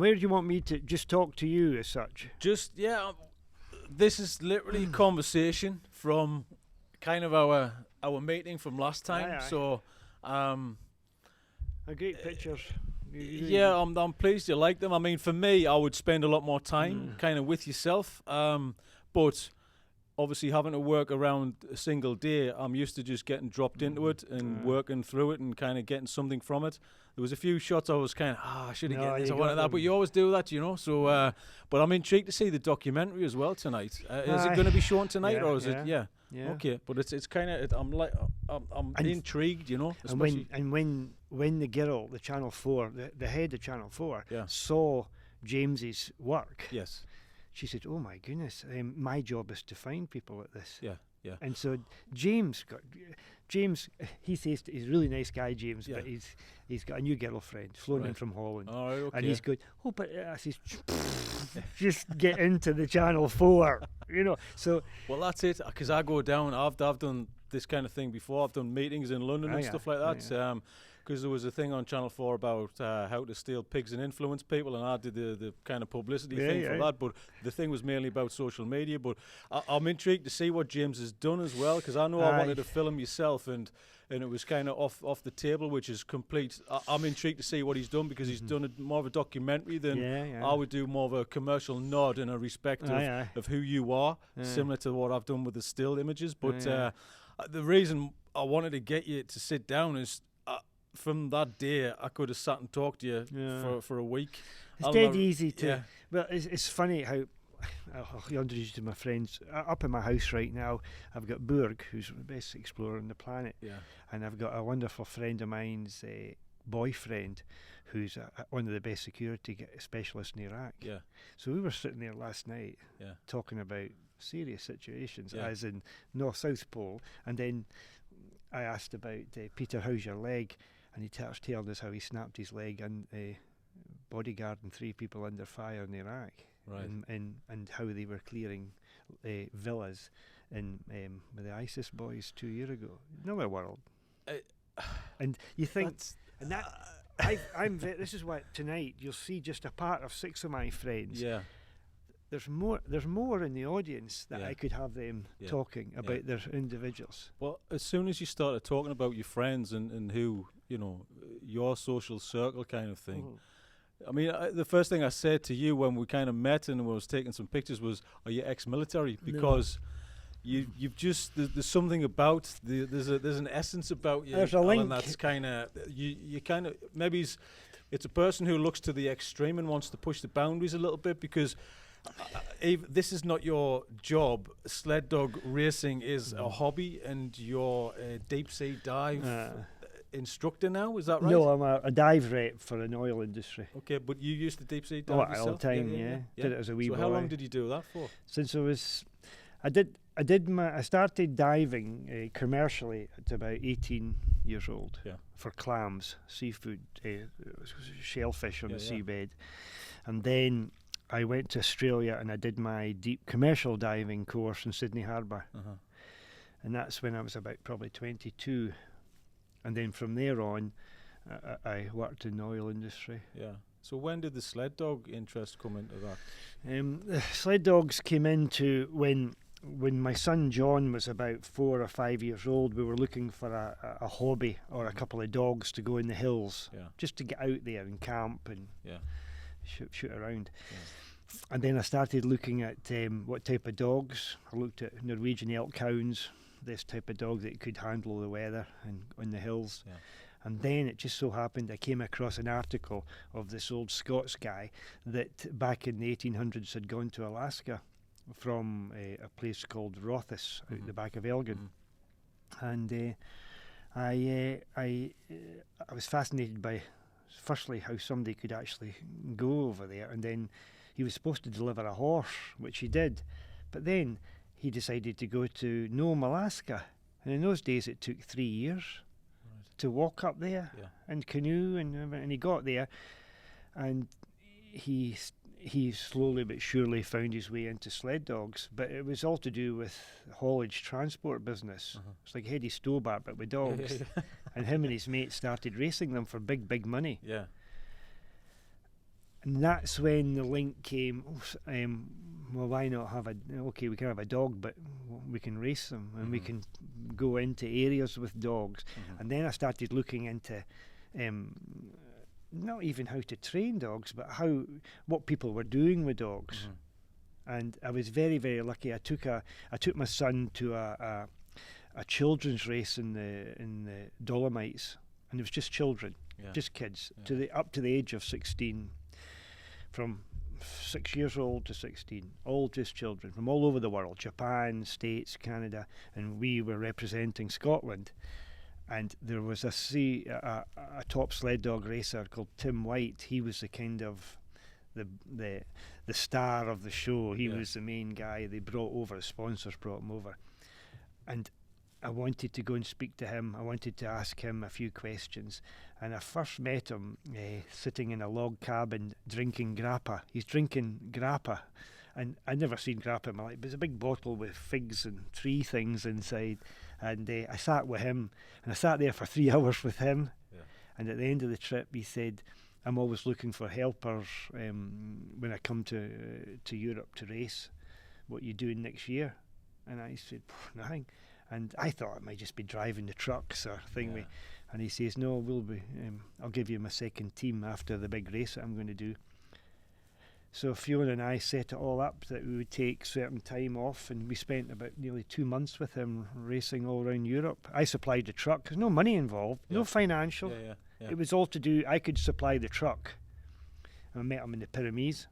where do you want me to just talk to you as such? Just, this is literally a conversation from kind of our meeting from last time. Aye. So, Great pictures. I'm pleased you like them. I mean, for me, I would spend a lot more time kind of with yourself. But obviously having to work around a single day, I'm used to just getting dropped into it and working through it and kind of getting something from it. There was a few shots I was kind of, I should have gotten this, I wanted that, but you always do that, So, but I'm intrigued to see the documentary as well tonight. Is it going to be shown tonight, or is it? Yeah. Okay, but it's kind of, I'm intrigued, And when the girl, the Channel 4, the head of Channel 4, saw James's work. Yes. She said, "Oh my goodness, my job is to find people like this." Yeah. And so James, he says he's a really nice guy, James, but he's got a new girlfriend flown in from Holland. Oh, okay. And he's going, but I says, just get into the Channel 4, So well, that's it, because I go down. I've done this kind of thing before. I've done meetings in London and stuff like that. Because there was a thing on Channel 4 about how to steal pigs and influence people, and I did the kind of publicity thing for that. But the thing was mainly about social media. But I'm intrigued to see what James has done as well, because I know I wanted to film yourself, and it was kind of off the table, which is complete. I'm intrigued to see what he's done, because he's done more of a documentary than I would do, more of a commercial nod in a respect of who you are, similar to what I've done with the still images. But the reason I wanted to get you to sit down is, from that day, I could have sat and talked to you for a week. It's dead easy to. Well, it's funny how I'll introduce you to my friends. Up in my house right now, I've got Burg, who's the best explorer on the planet, and I've got a wonderful friend of mine's boyfriend, who's one of the best security specialists in Iraq. Yeah. So we were sitting there last night, talking about serious situations, as in North-South Pole, and then I asked about Peter, how's your leg? And he told us how he snapped his leg and bodyguarding 3 people under fire in Iraq, and how they were clearing villas with the ISIS boys 2 years ago. Another world. And you think, and that this is what tonight you'll see just a part of 6 of my friends. Yeah. There's more in the audience that I could have them talking about their individuals. Well, as soon as you started talking about your friends and who, your social circle kind of thing, I mean, the first thing I said to you when we kind of met and we was taking some pictures was, are you ex-military? Because you've just, there's something about, there's an essence about you. There's a link. That's kind of, you kind of, maybe it's a person who looks to the extreme and wants to push the boundaries a little bit, because this is not your job. Sled dog racing is a hobby, and you're a deep sea dive instructor now. Is that right? No, I'm a dive rep for an oil industry. Okay, but you used to deep sea dive yourself? All the time. Did it as a wee boy. So how long did you do that for? Since I started diving commercially at about 18 years old. Yeah. For clams, seafood, shellfish on the seabed, and then I went to Australia and I did my deep commercial diving course in Sydney Harbour. And that's when I was about probably 22. And then from there on, I worked in the oil industry. Yeah. So when did the sled dog interest come into that? The sled dogs came into when my son John was about 4 or 5 years old. We were looking for a hobby or a couple of dogs to go in the hills, just to get out there and camp and shoot around. And then I started looking at what type of dogs. I looked at Norwegian elk hounds, this type of dog that could handle the weather and on the hills. And then it just so happened I came across an article of this old Scots guy that back in the 1800s had gone to Alaska from a place called Rothes out the back of Elgin. And I was fascinated by, firstly, how somebody could actually go over there, and then he was supposed to deliver a horse, which he did, but then he decided to go to Nome, Alaska, and in those days it took 3 years to walk up there and canoe, and he got there, and he slowly but surely found his way into sled dogs, but it was all to do with haulage transport business. It's like Hedy Stobart but with dogs. And him and his mates started racing them for big money. And that's when the link came. Well, why not have we can have a dog, but we can race them, and we can go into areas with dogs. And then I started looking into not even how to train dogs, but what people were doing with dogs. And I was very, very lucky. I took my son to a children's race in the Dolomites, and it was just children, just kids, up to the age of 16. From 6 years old to 16, all just children from all over the world, Japan, States, Canada, and we were representing Scotland. And there was a top sled dog racer called Tim White. He was the kind of the star of the show. He was the main guy. They brought over, the sponsors brought him over. And I wanted to go and speak to him. I wanted to ask him a few questions. And I first met him sitting in a log cabin drinking grappa. He's drinking grappa. And I'd never seen grappa in my life. It was a big bottle with figs and tree things inside. And I sat with him. And I sat there for 3 hours with him. Yeah. And at the end of the trip, he said, I'm always looking for helpers when I come to Europe to race. What are you doing next year? And I said, nothing. And I thought it might just be driving the trucks or thing. Yeah. And he says, no, we'll be. I'll give you my second team after the big race that I'm going to do. So Fiona and I set it all up that we would take certain time off, and we spent about nearly 2 months with him racing all around Europe. I supplied the truck. There's no money involved, no financial. Yeah. It was all to do. I could supply the truck. And I met him in the Pyrenees.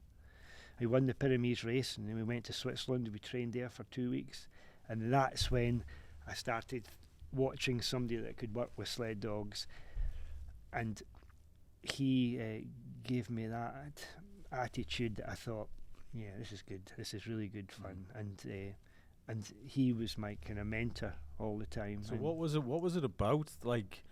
He won the Pyrenees race, and then we went to Switzerland. We trained there for 2 weeks, and that's when I started watching somebody that could work with sled dogs, and he gave me that attitude that I thought, yeah, this is good. This is really good fun, and he was my kind of mentor all the time. So what was it about, like,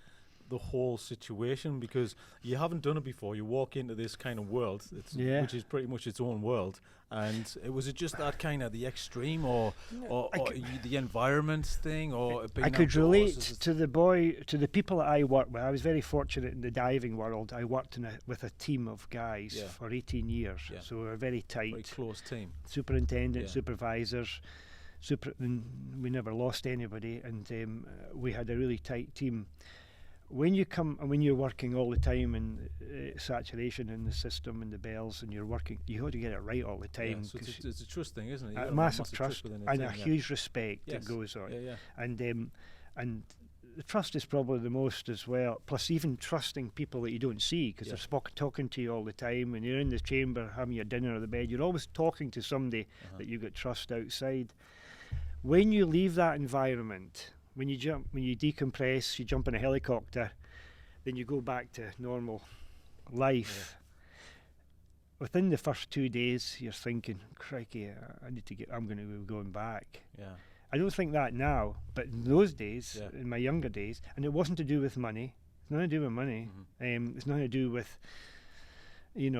the whole situation? Because you haven't done it before. You walk into this kind of world, which is pretty much its own world. And was it just that kind of the extreme, or the environment thing, or I could relate to the people that I work with. I was very fortunate in the diving world. I worked with a team of guys for 18 years, so we were very tight, very close team. Superintendent, supervisors. We never lost anybody, and we had a really tight team. When you're working all the time in saturation in the system and the bells, and you're working, you have to get it right all the time. So it's a trust thing, isn't it? A massive trust and a huge respect that goes on. And the trust is probably the most as well. Plus, even trusting people that you don't see, because they're talking to you all the time. When you're in the chamber having your dinner or the bed, you're always talking to somebody that you got trust outside. When you leave that environment, when you decompress, you jump in a helicopter, then you go back to normal life. Within the first 2 days, you're thinking, crikey, I'm going to be going back. I don't think that now, but in those days, in my younger days, and it wasn't to do with money. It's nothing to do with money. It's nothing to do with, you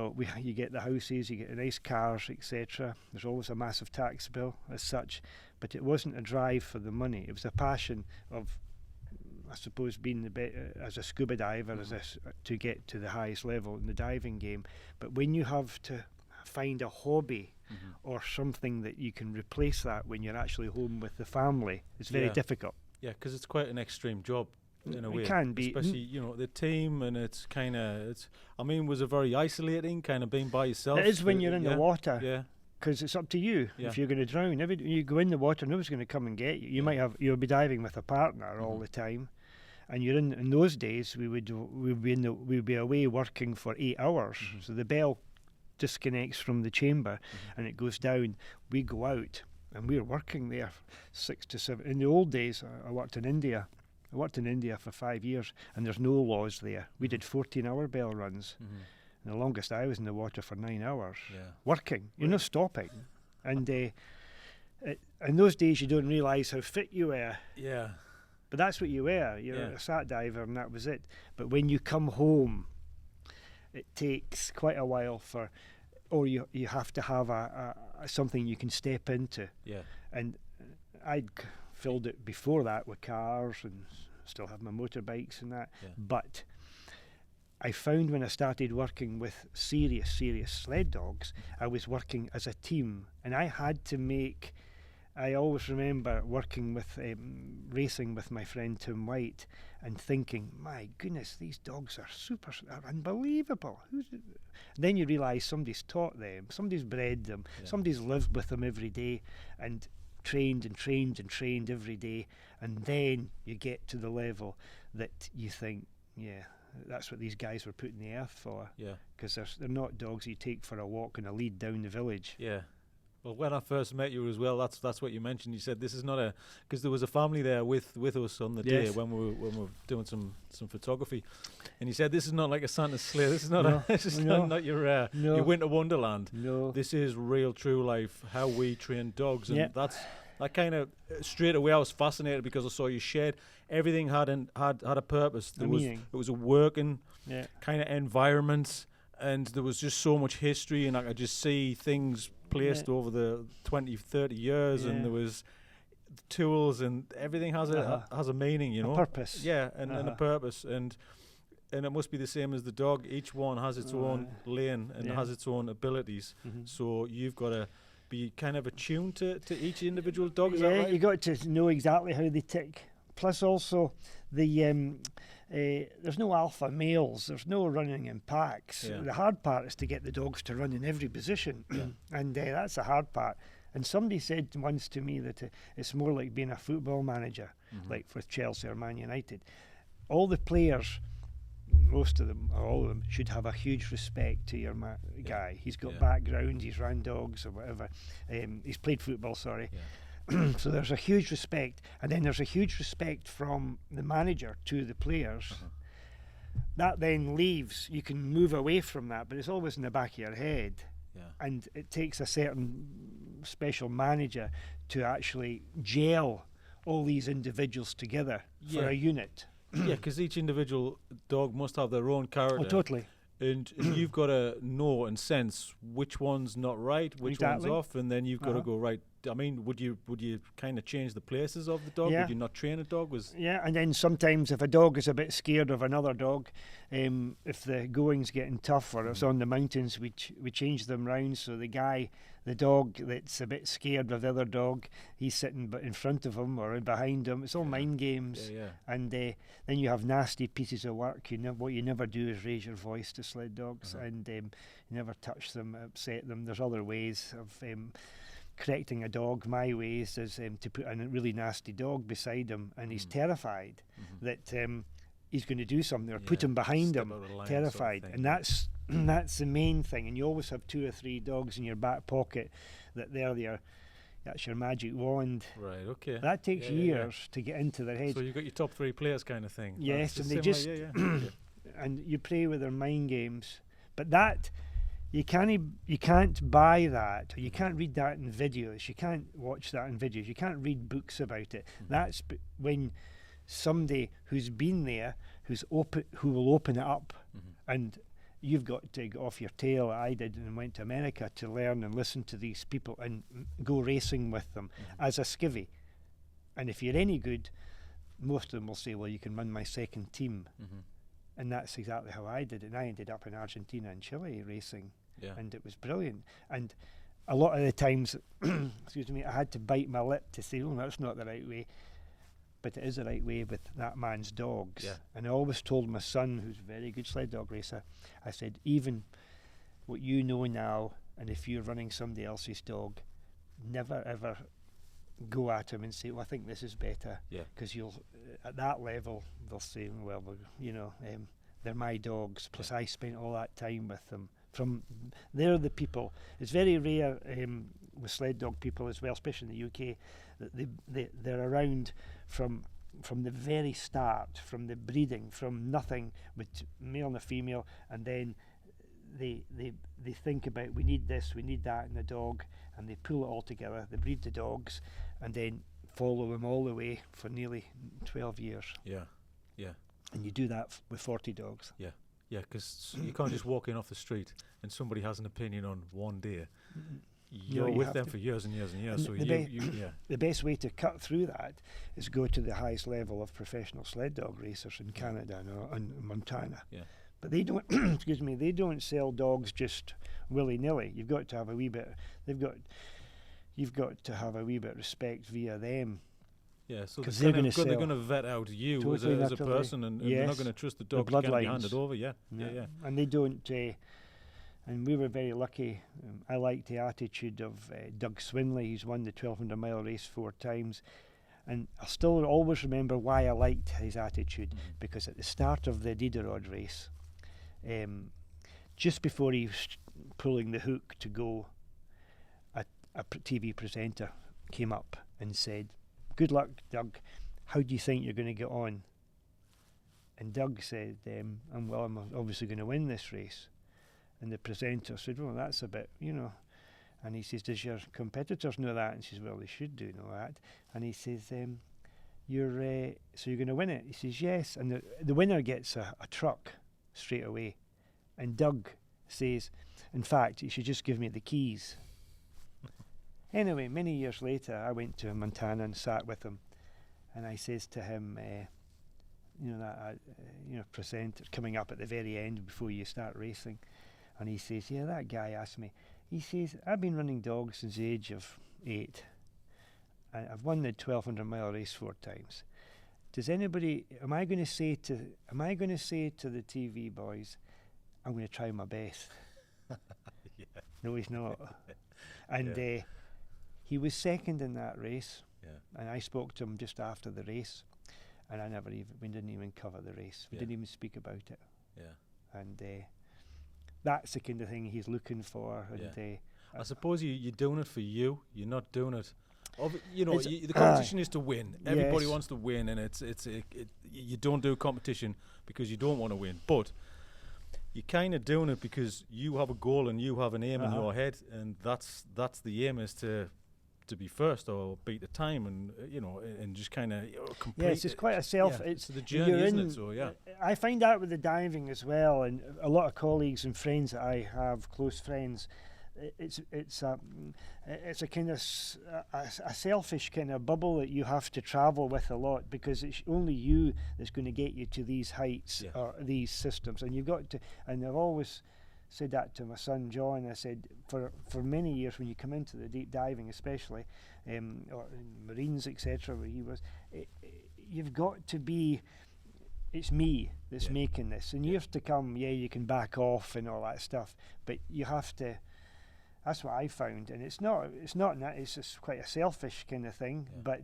get the houses, you get the nice cars, etc. There's always a massive tax bill as such. But it wasn't a drive for the money. It was a passion of, I suppose, being as a scuba diver, to get to the highest level in the diving game. But when you have to find a hobby or something that you can replace that when you're actually home with the family, it's very difficult. Yeah, because it's quite an extreme job in a way. It can be. Especially, the team, and was it very isolating, kind of being by yourself? It is when you're in the water. Yeah. Because it's up to you if you're going to drown. You go in the water, nobody's going to come and get you. You'll be diving with a partner all the time, and you're in those days. We'd be away working for 8 hours. So the bell disconnects from the chamber, and it goes down. We go out, and we're working there 6 to 7. In the old days, I worked in India. I worked in India for 5 years, and there's no laws there. We did 14-hour bell runs. And the longest I was in the water for 9 hours, working. You're not stopping. And in those days, you don't realise how fit you were. Yeah. But that's what you were. You're a sat diver, and that was it. But when you come home, it takes quite a while you have to have a something you can step into. Yeah. And I'd filled it before that with cars, and still have my motorbikes and that. Yeah. But I found when I started working with serious sled dogs, I was working as a team, and I had to make. I always remember working with racing with my friend Tim White, and thinking, my goodness, these dogs are unbelievable. Then you realise somebody's taught them, somebody's bred them, somebody's lived with them every day, and trained every day, and then you get to the level that you think, yeah, that's what these guys were put in the earth for. Yeah. Because they're not dogs you take for a walk and a lead down the village. Yeah. Well, when I first met you as well, that's what you mentioned. You said this is not because there was a family there with us on the day when we were doing some photography, and you said this is not like a Santa's sleigh. This is not not your winter wonderland. No, this is real, true life. How we train dogs, and that kind of straight away I was fascinated because I saw you shared everything had a purpose. It was a working kind of environment, and there was just so much history, and I could just see things placed over the 20, 30 years, and there was tools, and everything has a meaning, you know, a purpose. Yeah, and a purpose, and it must be the same as the dog. Each one has its own lane and has its own abilities. So you've got to be kind of attuned to each individual dog. Is that right? You got to know exactly how they tick. Plus, also the there's no alpha males. There's no running in packs. Yeah. The hard part is to get the dogs to run in every position, and that's the hard part. And somebody said once to me that it's more like being a football manager, like with Chelsea or Man United. All the players, most of them or all of them, should have a huge respect to your guy. He's got background. He's ran dogs or whatever. He's played football. Sorry. Yeah. So there's a huge respect, and then there's a huge respect from the manager to the players. That then leaves, you can move away from that, but it's always in the back of your head. And it takes a certain special manager to actually gel all these individuals together for a unit. Because each individual dog must have their own character. Oh, totally. And you've got to know and sense which one's not right, which one's off, and then you've got to go, right. I mean, would you kind of change the places of the dog? Would you not train a dog? And then sometimes if a dog is a bit scared of another dog, if the going's getting tough or it's on the mountains, we change them round. So the dog that's a bit scared of the other dog, he's sitting in front of him or behind him. It's all mind games. And then you have nasty pieces of work. What you never do is raise your voice to sled dogs, and you never touch them, upset them. There's other ways of correcting a dog. My ways is to put a really nasty dog beside him, and he's terrified that he's going to do something, or put him behind him, terrified. Sort of, and that's the main thing. And you always have 2 or 3 dogs in your back pocket that's your magic wand. Right. Okay. That takes years to get into their heads. So you've got your top 3 players kind of thing. Yes, and they just and you play with their mind games, but that. You can't buy that, or you can't read that in videos. You can't watch that in videos. You can't read books about it. That's when somebody who's been there, who will open it up, and you've got to get off your tail. I did, and went to America to learn and listen to these people and go racing with them as a skivvy. And if you're any good, most of them will say, "Well, you can run my second team." And that's exactly how I did it. And I ended up in Argentina and Chile racing, and it was brilliant. And a lot of the times, excuse me, I had to bite my lip to say, "Oh, that's not the right way," but it is the right way with that man's dogs. And I always told my son, who's a very good sled dog racer, I said, even what you know now, and if you're running somebody else's dog, never ever go at him and say, "Well, I think this is better," because you'll at that level they'll say, "Well, they're my dogs." Plus, I spent all that time with them. They're the people. It's very rare with sled dog people as well, especially in the UK, that they're around from the very start, from the breeding, from nothing with male and a female, and then they think about, we need this, we need that in the dog, and they pull it all together. They breed the dogs, and then follow them all the way for nearly 12 years. And you do that with 40 dogs. Because you can't just walk in off the street and somebody has an opinion on one day. You're with them for years and years and years. So the best way to cut through that is go to the highest level of professional sled dog racers in Canada and Montana. But they don't, excuse me, they don't sell dogs just willy-nilly. You've got to have a wee bit, you've got to have a wee bit of respect via them. Yeah, so they're going to vet out you totally as a person, and they're not going to trust the dog to be handed over. Yeah. And they don't, and we were very lucky. I liked the attitude of Doug Swinley. He's won the 1,200-mile race 4 times. And I still always remember why I liked his attitude, because at the start of the Iditarod race, just before he was pulling the hook to go, a TV presenter came up and said, "Good luck, Doug. How do you think you're going to get on?" And Doug said, I'm obviously going to win this race. And the presenter said, "Well, that's a bit, And he says, "Does your competitors know that?" And she says, "Well, they should do know that." And he says, so you're going to win it?" He says, "Yes." And the winner gets a truck straight away. And Doug says, "In fact, you should just give me the keys." Anyway, many years later, I went to Montana and sat with him. And I says to him, presenter coming up at the very end before you start racing. And he says, "Yeah, that guy asked me." He says, "I've been running dogs since the age of 8. I've won the 1,200-mile race 4 times. Am I going to say to the TV boys, I'm going to try my best?" Yeah. No, he's not. And he was second in that race. Yeah. And I spoke to him just after the race, and we didn't even cover the race. We didn't even speak about it. Yeah. And that's the kind of thing he's looking for. And I suppose you're doing it for you. You're not doing it. The competition is to win. Everybody wants to win, and you don't do competition because you don't want to win. But you're kind of doing it because you have a goal and you have an aim in your head, and that's the aim, is to be first or beat the time, and just kind of complete. Yes, it's quite a self. It's the journey, isn't it? So I find that with the diving as well, and a lot of colleagues and friends that I have, close friends. It's a kind of a selfish kind of bubble that you have to travel with a lot, because it's only you that's going to get you to these heights or these systems, and you've got to. And I've always said that to my son John. I said, for many years, when you come into the deep diving, especially or in Marines, etc., where he was, you've got to be. It's me that's making this, and you have to come. Yeah, you can back off and all that stuff, but you have to. That's what I found, and it's not. It's just quite a selfish kind of thing. Yeah. But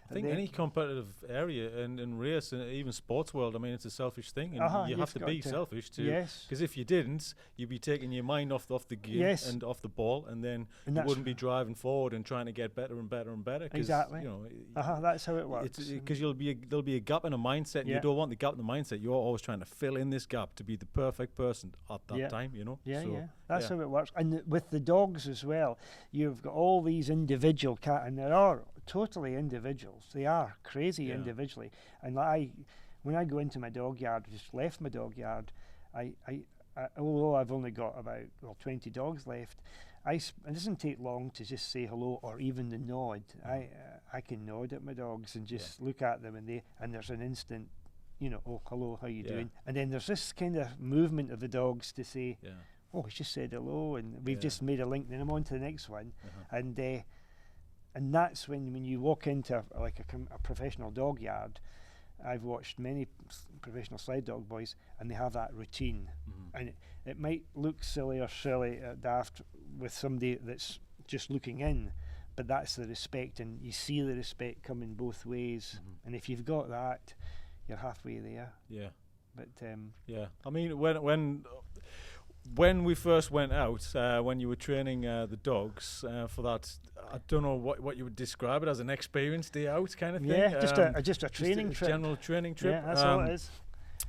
I think any competitive area and race, and even sports world, I mean, it's a selfish thing, and you have to be selfish too. Yes. Because if you didn't, you'd be taking your mind off the game and off the ball, and then you wouldn't be driving forward and trying to get better and better and better. Exactly. That's how it works. Because there'll be a gap in a mindset, and you don't want the gap in the mindset. You're always trying to fill in this gap to be the perfect person at that time. That's how it works. And with the dogs as well, you've got all these individual and there are totally individuals. They are crazy individually. And when I go into my dog yard, just left my dog yard, I although I've only got about 20 dogs left, it doesn't take long to just say hello or even the nod. I can nod at my dogs and just look at them, and there's an instant, "Oh, hello, how you doing?" And then there's this kind of movement of the dogs to say, "Oh, he's just said hello," and we've just made a link. Then I'm on to the next one, and that's when you walk into a professional dog yard. I've watched many professional sled dog boys, and they have that routine, and it might look silly or daft with somebody that's just looking in, but that's the respect, and you see the respect coming both ways, and if you've got that, you're halfway there. Yeah. But I mean, when we first went out, when you were training the dogs for that, I don't know what you would describe it as, an experience day out kind of thing. Yeah, just a training trip. General training trip. Yeah, that's all it is.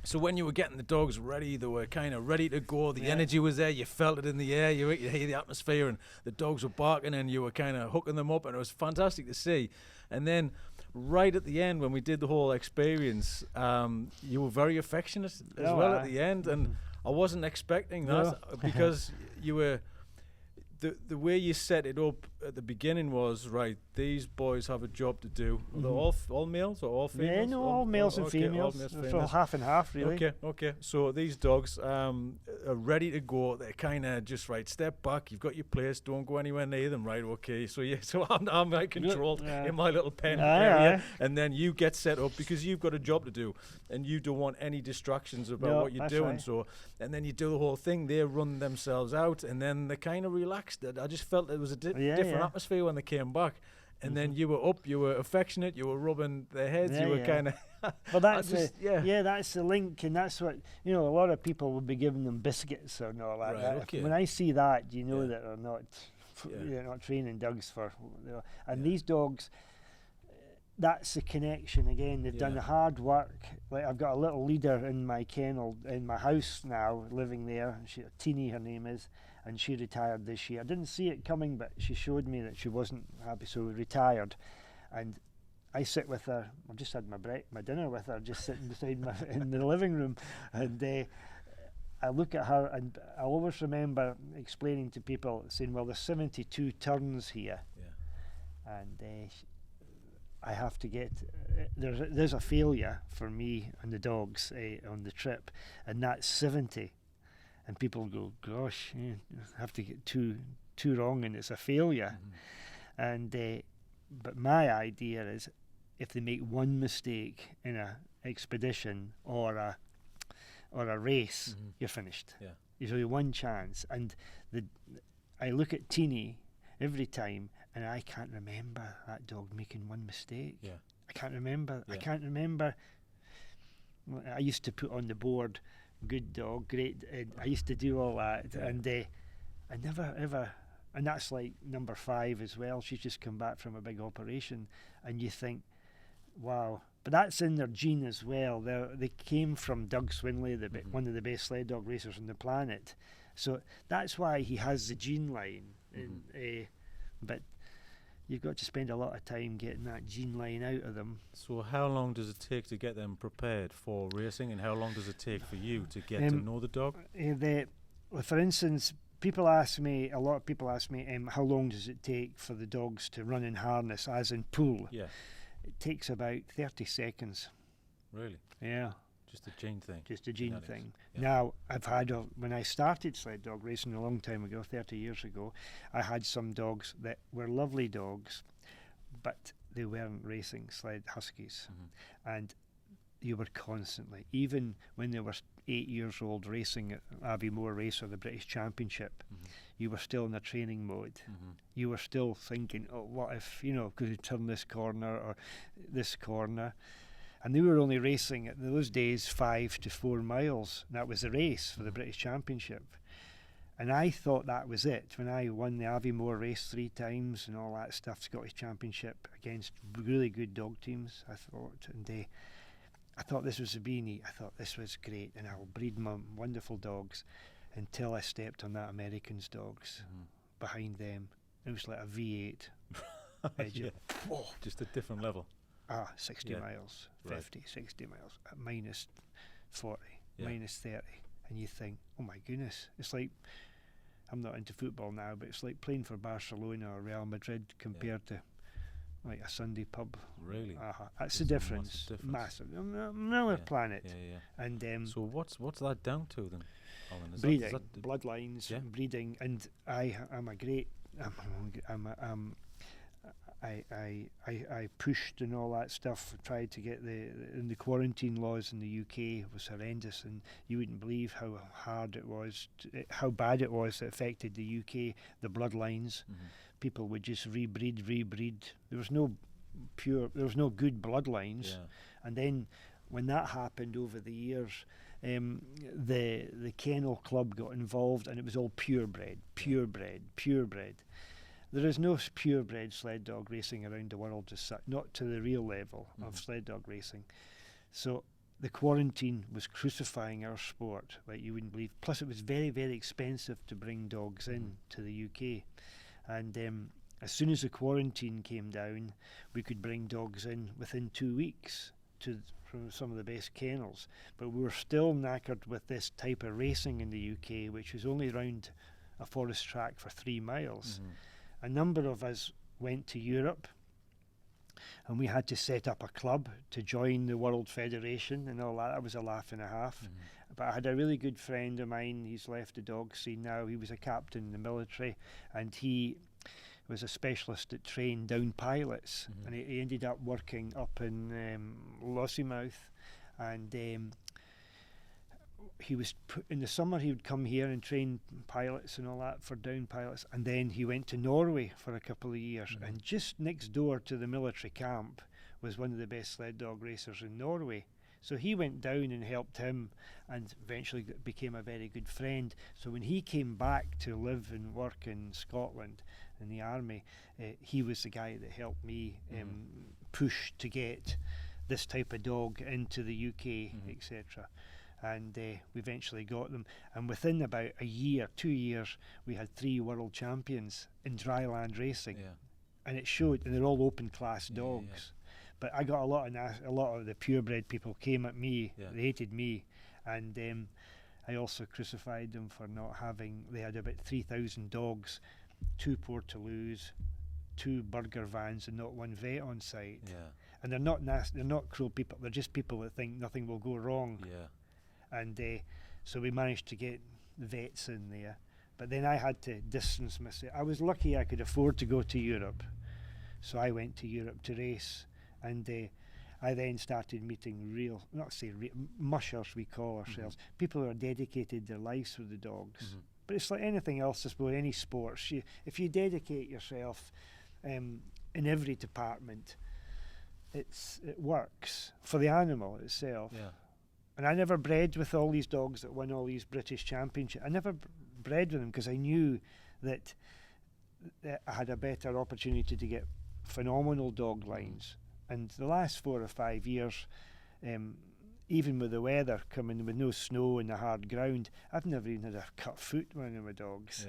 So when you were getting the dogs ready, they were kind of ready to go. The energy was there. You felt it in the air. You hear the atmosphere, and the dogs were barking, and you were kind of hooking them up, and it was fantastic to see. And then right at the end, when we did the whole experience, you were very affectionate as well at the end, and I wasn't expecting that because you were the way you set it up at the beginning was right. These boys have a job to do. Are they all males or all females? Yeah, no, all males and females. All males, for half and half, really. Okay. So these dogs are ready to go. They're kind of just right. Step back. You've got your place. Don't go anywhere near them. Right. Okay. So I'm like controlled in my little pen area, and then you get set up because you've got a job to do, and you don't want any distractions about what you're doing. Right. So, and then you do the whole thing. They run themselves out, and then they kind of relaxed. I just felt it was a different atmosphere when they came back. And then you were up, you were affectionate, you were rubbing their heads, you were kind of... Well, that's that's the link, and that's what, a lot of people would be giving them biscuits or all that. Right, okay. When I see that, you know that they're not, they're not training dogs for... And these dogs, that's the connection again. They've done the hard work. Like, I've got a little leader in my kennel, in my house now, living there. Teeny, her name is. And she retired this year. I didn't see it coming, but she showed me that she wasn't happy, so we retired. And I sit with her. I've just had my dinner with her, just sitting beside me in the living room. And I look at her, and I always remember explaining to people, saying, well, there's 72 turns here. Yeah. And I have to get... there's a failure for me and the dogs on the trip, and that's 70. And people go, gosh, I have to get two wrong and it's a failure. And but my idea is, if they make one mistake in a expedition or a race, you're finished. Yeah. There's only one chance. And I look at Teeny every time, and I can't remember that dog making one mistake. Yeah. I can't remember. Yeah. I can't remember. I used to put on the board, good dog, great. I used to do all that, and I never ever. And that's like number 5 as well. She's just come back from a big operation, and you think, wow. But that's in their gene as well. They came from Doug Swinley, one of the best sled dog racers on the planet. So that's why he has the gene line. But you've got to spend a lot of time getting that gene line out of them. So how long does it take to get them prepared for racing, and how long does it take for you to get to know the dog? For instance, a lot of people ask me, how long does it take for the dogs to run in harness, as in pull? Yeah. It takes about 30 seconds. Really? Yeah. Just a gene thing. Just a gene thing. Yeah. Now, I've had, when I started sled dog racing a long time ago, 30 years ago, I had some dogs that were lovely dogs, but they weren't racing sled huskies. And you were constantly, even when they were 8 years old, racing at Aviemore race or the British Championship, you were still in a training mode. You were still thinking, oh, what if, could you turn this corner or this corner? And they were only racing in those days 5 to 4 miles. That was the race for the British Championship. And I thought that was it. When I won the Aviemore race 3 times and all that stuff, Scottish Championship against really good dog teams, I thought this was a beanie. I thought this was great, and I'll breed my wonderful dogs, until I stepped on that American's dogs behind them. It was like a V8. Just a different level. 60 miles, 50, 60 miles, at minus 40, minus 30. And you think, oh my goodness, it's like, I'm not into football now, but it's like playing for Barcelona or Real Madrid compared to like a Sunday pub. Really? That's the difference. Massive. Another planet. And so what's that down to then, Alan? Breeding, bloodlines, breeding, and I'm a great. I pushed and all that stuff, tried to get the quarantine laws in the UK was horrendous, and you wouldn't believe how hard it was, how bad it was. It affected the UK, the bloodlines. People would just rebreed. There was no good bloodlines. And then when that happened over the years, the kennel club got involved, and it was all purebred. There is no purebred sled dog racing around the world, not to the real level of sled dog racing. So the quarantine was crucifying our sport like you wouldn't believe. Plus it was very, very expensive to bring dogs in to the UK. And as soon as the quarantine came down, we could bring dogs in within 2 weeks from some of the best kennels. But we were still knackered with this type of racing in the UK, which was only around a forest track for 3 miles. A number of us went to Europe, and we had to set up a club to join the World Federation and all that. That was a laugh and a half. But I had a really good friend of mine, he's left the dog scene now, he was a captain in the military, and he was a specialist that trained down pilots, and he ended up working up in Lossiemouth, and he was in the summer he would come here and train pilots and all that for down pilots, and then he went to Norway for a couple of years, and just next door to the military camp was one of the best sled dog racers in Norway. So he went down and helped him, and eventually became a very good friend. So when he came back to live and work in Scotland in the army, he was the guy that helped me push to get this type of dog into the UK, etc. And we eventually got them. And within about a year, 2 years, we had 3 world champions in dryland racing. And it showed, and they're all open class dogs. But I got a lot of the purebred people came at me. They hated me, and I also crucified them for not having. They had about 3,000 dogs, 2 Portaloos, 2 burger vans, and not 1 vet on site. And they're not they're not cruel people. They're just people that think nothing will go wrong. And so we managed to get vets in there. But then I had to distance myself. I was lucky I could afford to go to Europe, so I went to Europe to race. And I then started meeting mushers, we call ourselves, people who are dedicated their lives for the dogs. But it's like anything else, I suppose, any sports. If you dedicate yourself in every department, it works for the animal itself. And I never bred with all these dogs that won all these British championships. I never bred with them because I knew that I had a better opportunity to get phenomenal dog lines. And the last 4 or 5 years, even with the weather coming, with no snow and the hard ground, I've never even had a cut foot one of my dogs.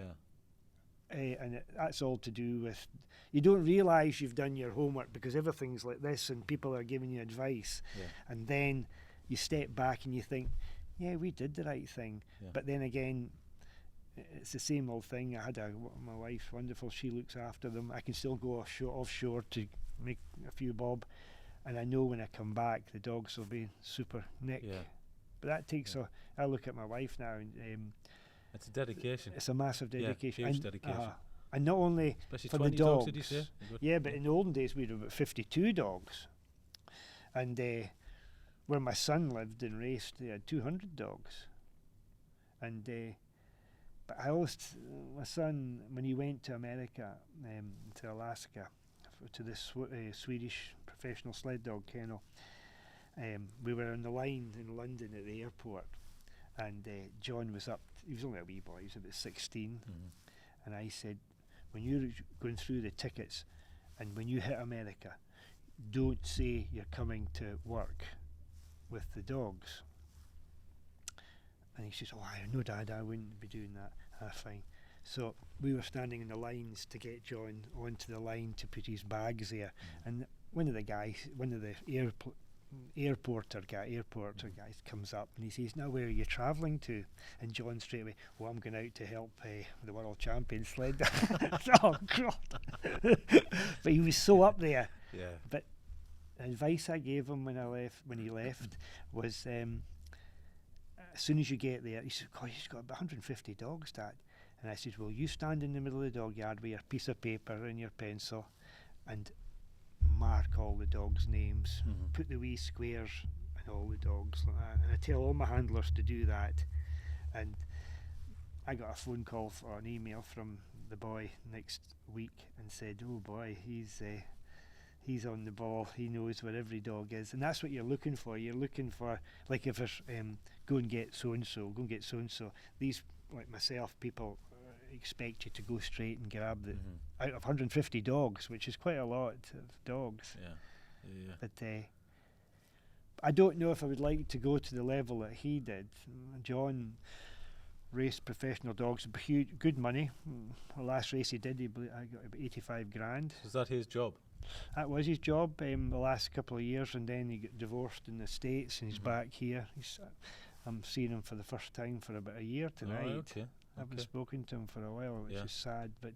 And that's all to do with, you don't realise you've done your homework because everything's like this and people are giving you advice. And then you step back and you think, yeah, we did the right thing. But then again, it's the same old thing. I had my wife, wonderful, she looks after them. I can still go offshore to make a few bob, and I know when I come back the dogs will be super nick. But that takes I look at my wife now, and it's a dedication. It's a massive dedication. Huge dedication. And not only especially for 20 the dogs, did you say? But in the olden days we had about 52 dogs, and where my son lived and raced, they had 200 dogs. And but I always, my son, when he went to America, to Alaska, to this Swedish professional sled dog kennel, we were on the line in London at the airport, and John was up, he was only a wee boy, he was about 16, and I said, when you're going through the tickets, and when you hit America, don't say you're coming to work with the dogs. And he says, oh, no, Dad, I wouldn't be doing that. Fine. So we were standing in the lines to get John onto the line to put his bags there. And one of the airporter guys comes up and he says, now where are you travelling to? And John straight away, well, I'm going out to help the world champion sled. Oh, God. But he was so up there. But the advice I gave him when he left was, as soon as you get there, he said, God, he's got about 150 dogs, Dad. And I said, well, you stand in the middle of the dog yard with your piece of paper and your pencil and mark all the dogs' names, put the wee squares and all the dogs like that. And I tell all my handlers to do that. And I got a phone call or an email from the boy next week and said, oh boy, he's on the ball, he knows where every dog is. And that's what you're looking for. You're looking for, like if there's go and get so-and-so, these, like myself, people expect you to go straight and grab the out of 150 dogs, which is quite a lot of dogs. But I don't know if I would like to go to the level that he did. John raced professional dogs, huge, good money. The last race he did, I got about 85 grand. Was that his job? That was his job the last couple of years, and then he got divorced in the States and he's back here. I'm seeing him for the first time for about a year tonight. haven't spoken to him for a while, which is sad. But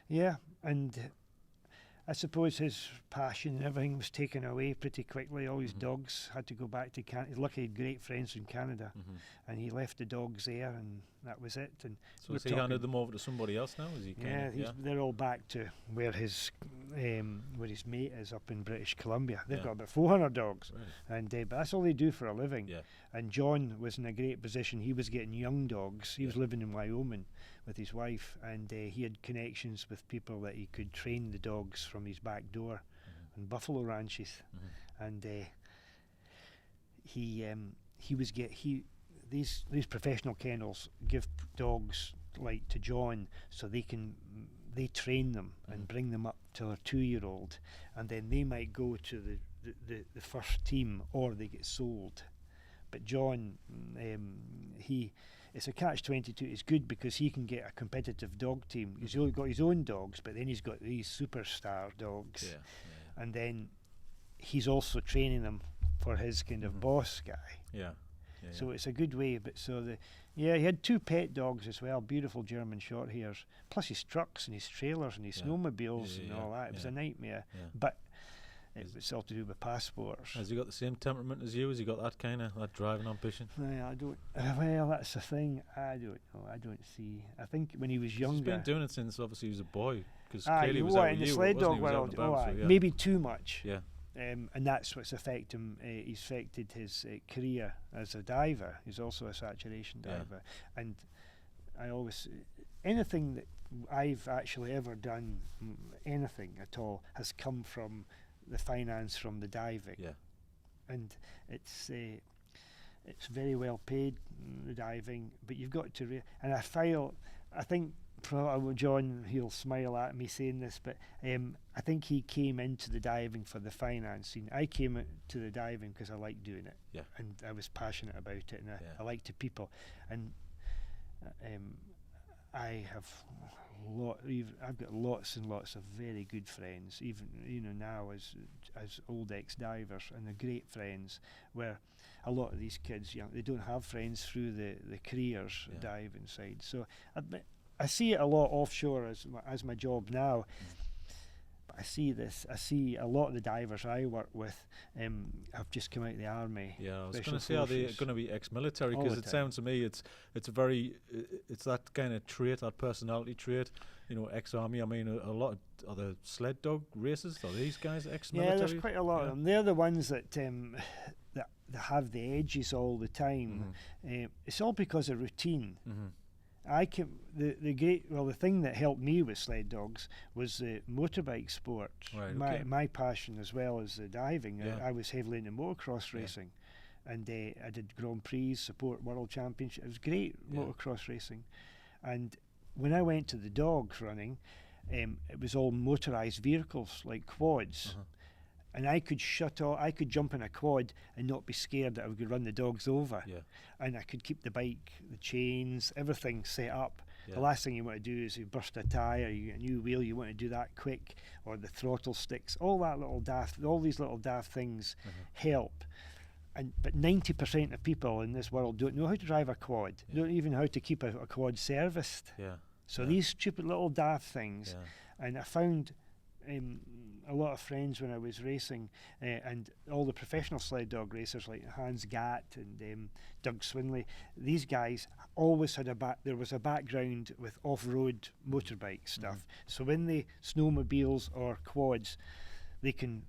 yeah, and I suppose his passion and everything was taken away pretty quickly. All his dogs had to go back to Canada. He's lucky he had great friends in Canada, and he left the dogs there, and that was it. And so has he handed them over to somebody else now? Is he? They're all back to where his mate is up in British Columbia. They've got about 400 dogs, and but that's all they do for a living. Yeah. And John was in a great position. He was getting young dogs. He was living in Wyoming with his wife, and he had connections with people that he could train the dogs from his back door on buffalo ranches, and these professional kennels give dogs like to John, so they train them and bring them up to their 2-year-old, and then they might go to the first team or they get sold. But John, it's a catch-22. It's good because he can get a competitive dog team. He's only got his own dogs, but then he's got these superstar dogs, and then he's also training them for his kind of boss guy. So it's a good way. But he had 2 pet dogs as well, beautiful German Shorthairs, plus his trucks and his trailers and his snowmobiles and all that. It was a nightmare, but it was all to do with passports. Has he got the same temperament as you? Has he got that kind of driving ambition? I don't. Well, that's the thing. I don't know. I don't see. I think when he was younger, he's been doing it since obviously he was a boy. Because clearly he was out in with the you, sled dog world. Maybe too much. Yeah. And that's what's affected him. He's affected his career as a diver. He's also a saturation diver, and I always anything that I've actually ever done, anything at all, has come from the finance from the diving, and it's very well paid, the diving, but you've got to and I think probably John, he'll smile at me saying this, but I think he came into the diving for the financing. I came to the diving because I liked doing it, and I was passionate about it, and I liked the people, and I've got lots and lots of very good friends, even now as old ex-divers, and they're great friends. Where a lot of these kids, they don't have friends through the careers diving side. So I see it a lot offshore as my job now. But I see a lot of the divers I work with have just come out of the army. Yeah, I was going to say, are they going to be ex-military? Because it sounds to me it's that kind of trait, that personality trait. Ex-army. I mean, a lot of the sled dog races, are these guys ex-military? Yeah, there's quite a lot of them. They're the ones that that have the edges all the time. It's all because of routine. The thing that helped me with sled dogs was the motorbike sport. Right, my passion as well as the diving. I was heavily into motocross racing, and I did Grand Prix, support World Championship. It was great motocross racing, and when I went to the dogs running, it was all motorised vehicles like quads. And I could I could jump in a quad and not be scared that I would run the dogs over. And I could keep the bike, the chains, everything set up. The last thing you want to do is you burst a tyre, you get a new wheel, you want to do that quick, or the throttle sticks, all these little daft things help. But 90% of people in this world don't know how to drive a quad, don't even know how to keep a quad serviced. So these stupid little daft things, and I found a lot of friends when I was racing, and all the professional sled dog racers like Hans Gatt and Doug Swinley, these guys always had there was a background with off-road motorbike stuff. So when they snowmobiles or quads, they can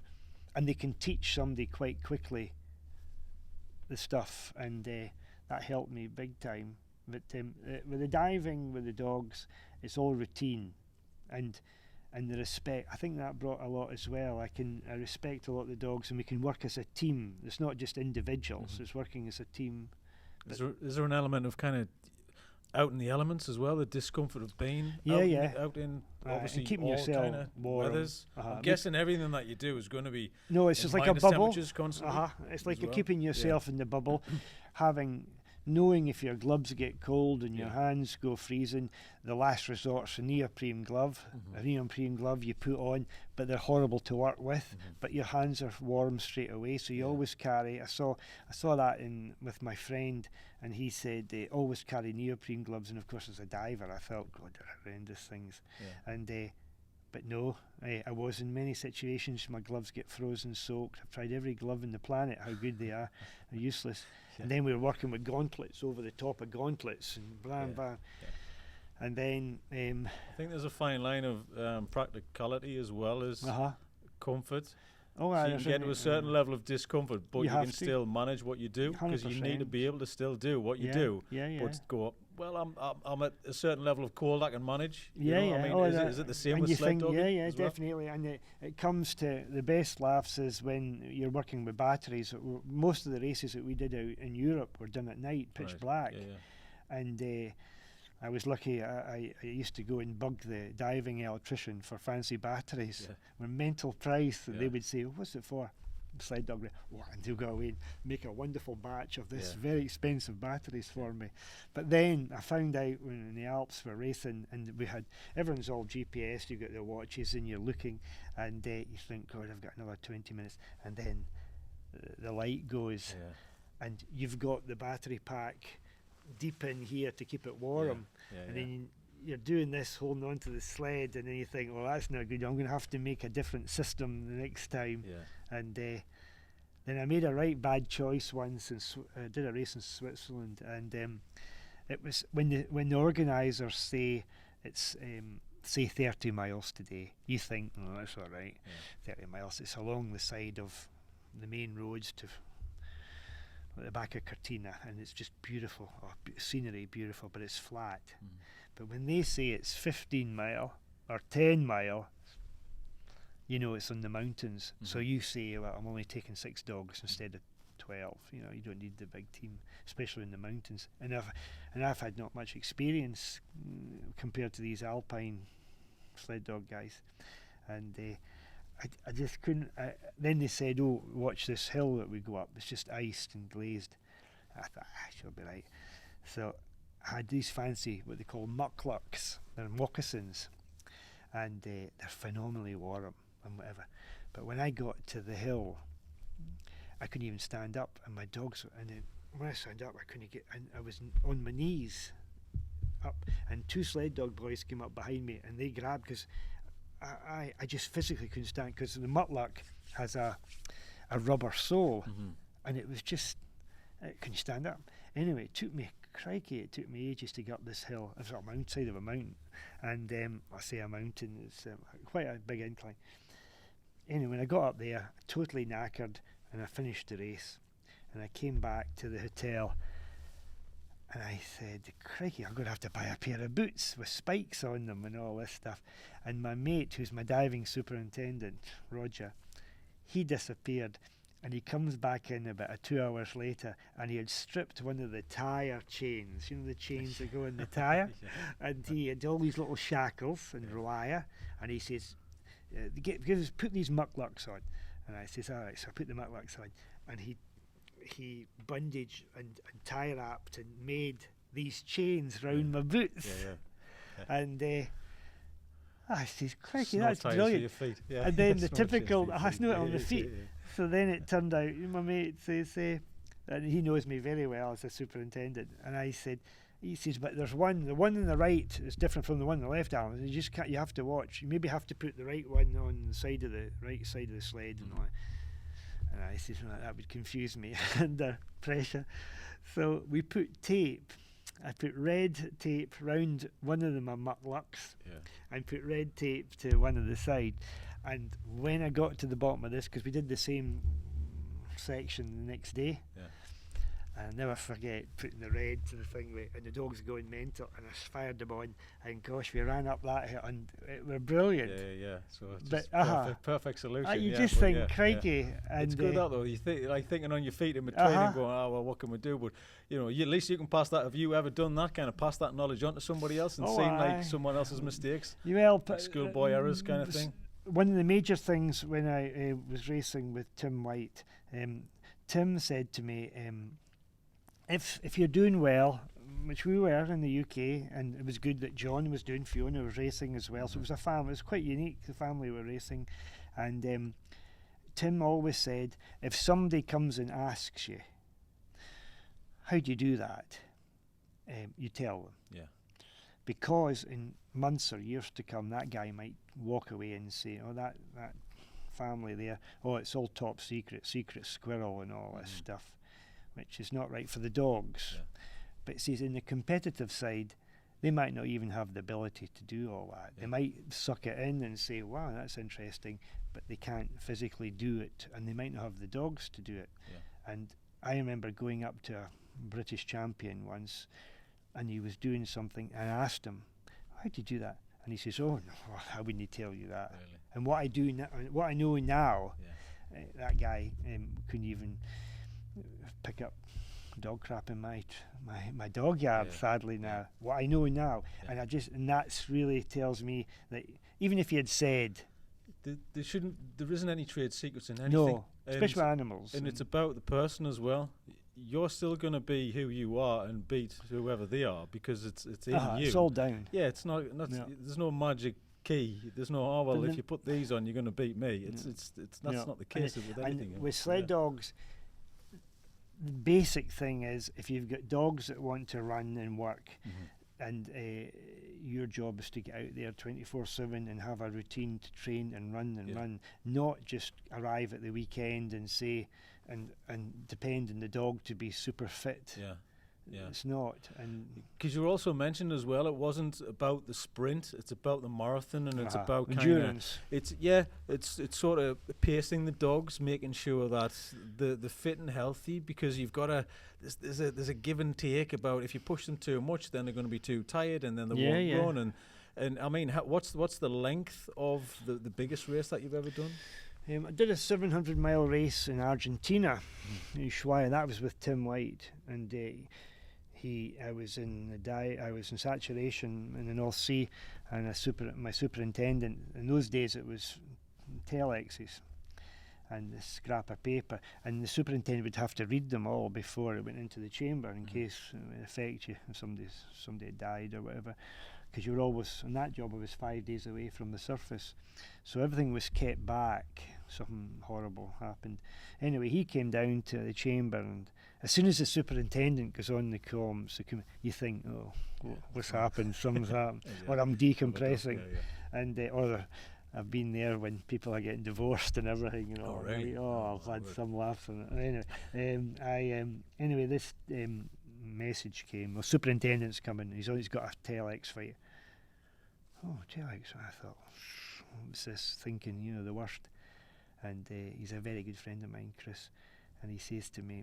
teach somebody quite quickly the stuff, and that helped me big time. But with the diving, with the dogs, it's all routine, and the respect, I think that brought a lot as well. I respect a lot of the dogs, and we can work as a team. It's not just individuals, it's working as a team. Is there an element of kind of out in the elements as well, the discomfort of being out in obviously and keeping yourself kind of warm. Weathers? I'm guessing everything that you do is going to be it's just like a bubble. It's like you're keeping yourself in the bubble, having knowing if your gloves get cold and your hands go freezing, the last resort's a neoprene glove. A neoprene glove you put on, but they're horrible to work with. But your hands are warm straight away, so you always carry. I saw that with my friend, and he said they always carry neoprene gloves. And of course, as a diver, I felt, God, they're horrendous things. And but no, I was in many situations. My gloves get frozen, soaked. I've tried every glove on the planet. How good they are, they're useless. And then we were working with gauntlets over the top of gauntlets and blah blah. And then I think there's a fine line of practicality as well as comfort. Oh, so you can get to a certain level of discomfort, but you can still manage what you do, because you need to be able to still do what you do. But go up. Well, I'm at a certain level of cold I can manage. You know what I mean? Is it the same with sled dogging? Yeah, definitely. And it comes to the best laughs is when you're working with batteries. Most of the races that we did out in Europe were done at night, pitch black. And I was lucky. I used to go and bug the diving electrician for fancy batteries. With mental price, and they would say, "What's it for?" Sled dog, and they'll go away and make a wonderful batch of this very expensive batteries for me. But then I found out when in the Alps we're racing, and we had everyone's all GPS. You got their watches and you're looking, and you think, God, I've got another 20 minutes, and then the light goes, and you've got the battery pack deep in here to keep it warm, and then you're doing this, holding on to the sled, and then you think, well, that's not good. I'm going to have to make a different system the next time. And then I made a right bad choice once, and did a race in Switzerland, and it was when the organisers say it's say 30 miles today, you think, oh, that's all right, 30 miles. It's along the side of the main roads to the back of Cortina, and it's just beautiful, scenery beautiful, but it's flat. But when they say it's 15 mile or 10 mile, you know it's on the mountains. So you say, well, I'm only taking 6 dogs instead of 12. You know, you don't need the big team, especially in the mountains. And I've had not much experience compared to these alpine sled dog guys. And I just couldn't. Then they said, oh, watch this hill that we go up. It's just iced and glazed. I thought, she'll be right. So I had these fancy, what they call mucklucks. They're moccasins, and they're phenomenally warm and whatever. But when I got to the hill, I couldn't even stand up, and my dogs. And then when I stand up, I couldn't get. And I was on my knees, up, and 2 sled dog boys came up behind me, and they grabbed, because I just physically couldn't stand, because the muckluck has a rubber sole, and it was just I couldn't stand up. Anyway, it took me ages to get up this hill. It was on the side of a mountain, and I say a mountain, it's quite a big incline. Anyway, when I got up there, totally knackered, and I finished the race, and I came back to the hotel, and I said, crikey, I'm going to have to buy a pair of boots with spikes on them and all this stuff. And my mate, who's my diving superintendent, Roger, he disappeared. And he comes back in about 2 hours later, and he had stripped one of the tyre chains, you know, the chains that go in the tyre, and he had all these little shackles and wire, and he says, put these mucklucks on. And I says, all right, so I put the mucklucks on, and he bandaged and tie wrapped and made these chains round my boots. And I says, crikey, that's brilliant. And then the typical, it's not on the feet. So then it turned out, my mate says, and he knows me very well as a superintendent, and I said, he says, but there's the one on the right is different from the one on the left, Alan. You just can't, you have to watch. You maybe have to put the right one on the side of the right side of the sled and all that. And I said, well, that would confuse me under pressure. So we put tape. I put red tape round one of my mucklucks, and put red tape to one of the side. And when I got to the bottom of this, because we did the same section the next day, I'll never forget putting the red to the thing, and the dogs going mental, and I fired them on, and gosh, we ran up that hill, and it were brilliant. So it's just perfect solution. You just think, crikey. And it's good that though. You think, like, thinking on your feet in between and going, oh well, what can we do? But you know, at least you can pass that. Have you ever done that kind of pass that knowledge on to somebody else and seen like someone else's mistakes, like schoolboy errors kind of thing? One of the major things when I was racing with Tim White, Tim said to me, if you're doing well, which we were in the UK, and it was good that John was doing, Fiona was racing as well, so it was a family, it was quite unique, the family were racing, and Tim always said, if somebody comes and asks you, how do you do that? You tell them. Yeah. Because in months or years to come, that guy might walk away and say, oh, that family there, oh, it's all top secret squirrel and all this stuff, which is not right for the dogs. Yeah. But it says in the competitive side, they might not even have the ability to do all that. They might suck it in and say, wow, that's interesting, but they can't physically do it, and they might not have the dogs to do it. Yeah. And I remember going up to a British champion once, and he was doing something, and I asked him, how do you do that? And he says, oh, no, I wouldn't tell you that. Really? And what I do what I know now, that guy couldn't even pick up dog crap in my dog yard, sadly now. What I know now, and that's really tells me that even if he had said, there isn't any trade secrets in anything. No, especially with animals. And it's about the person as well. You're still going to be who you are and beat whoever they are, because it's in you. It's all down. Yeah, it's not there's no magic key. There's no, oh well, if you put these on, you're going to beat me. That's not the case with anything. And with sled dogs, the basic thing is, if you've got dogs that want to run and work, and your job is to get out there 24/7 and have a routine to train and run, not just arrive at the weekend and say and depend on the dog to be super fit. It's not. And because you also mentioned as well, it wasn't about the sprint, it's about the marathon, and it's about endurance. It's sort of pacing the dogs, making sure that they're fit and healthy, because you've got to there's a give and take about, if you push them too much, then they're going to be too tired and then they won't run. And I mean, what's the length of the biggest race that you've ever done? I did a 700-mile race in Argentina, in Ushuaia. That was with Tim White, and I was in saturation in the North Sea, and my superintendent, in those days it was telexes and a scrap of paper, and the superintendent would have to read them all before it went into the chamber in case it would affect you if somebody had died or whatever, because you were always, on that job I was 5 days away from the surface, so everything was kept back. Something horrible happened. Anyway, he came down to the chamber, and as soon as the superintendent goes on the comms, you think, oh, what's happened? Something's happened. Or I'm decompressing. And or I've been there when people are getting divorced and everything, you know. Oh, really? I've had some laughs on it. Anyway, this message came. Well, superintendent's coming. He's always got a telex for you. Oh, telex. I thought, what's this? Thinking, the worst. And he's a very good friend of mine, Chris, and he says to me,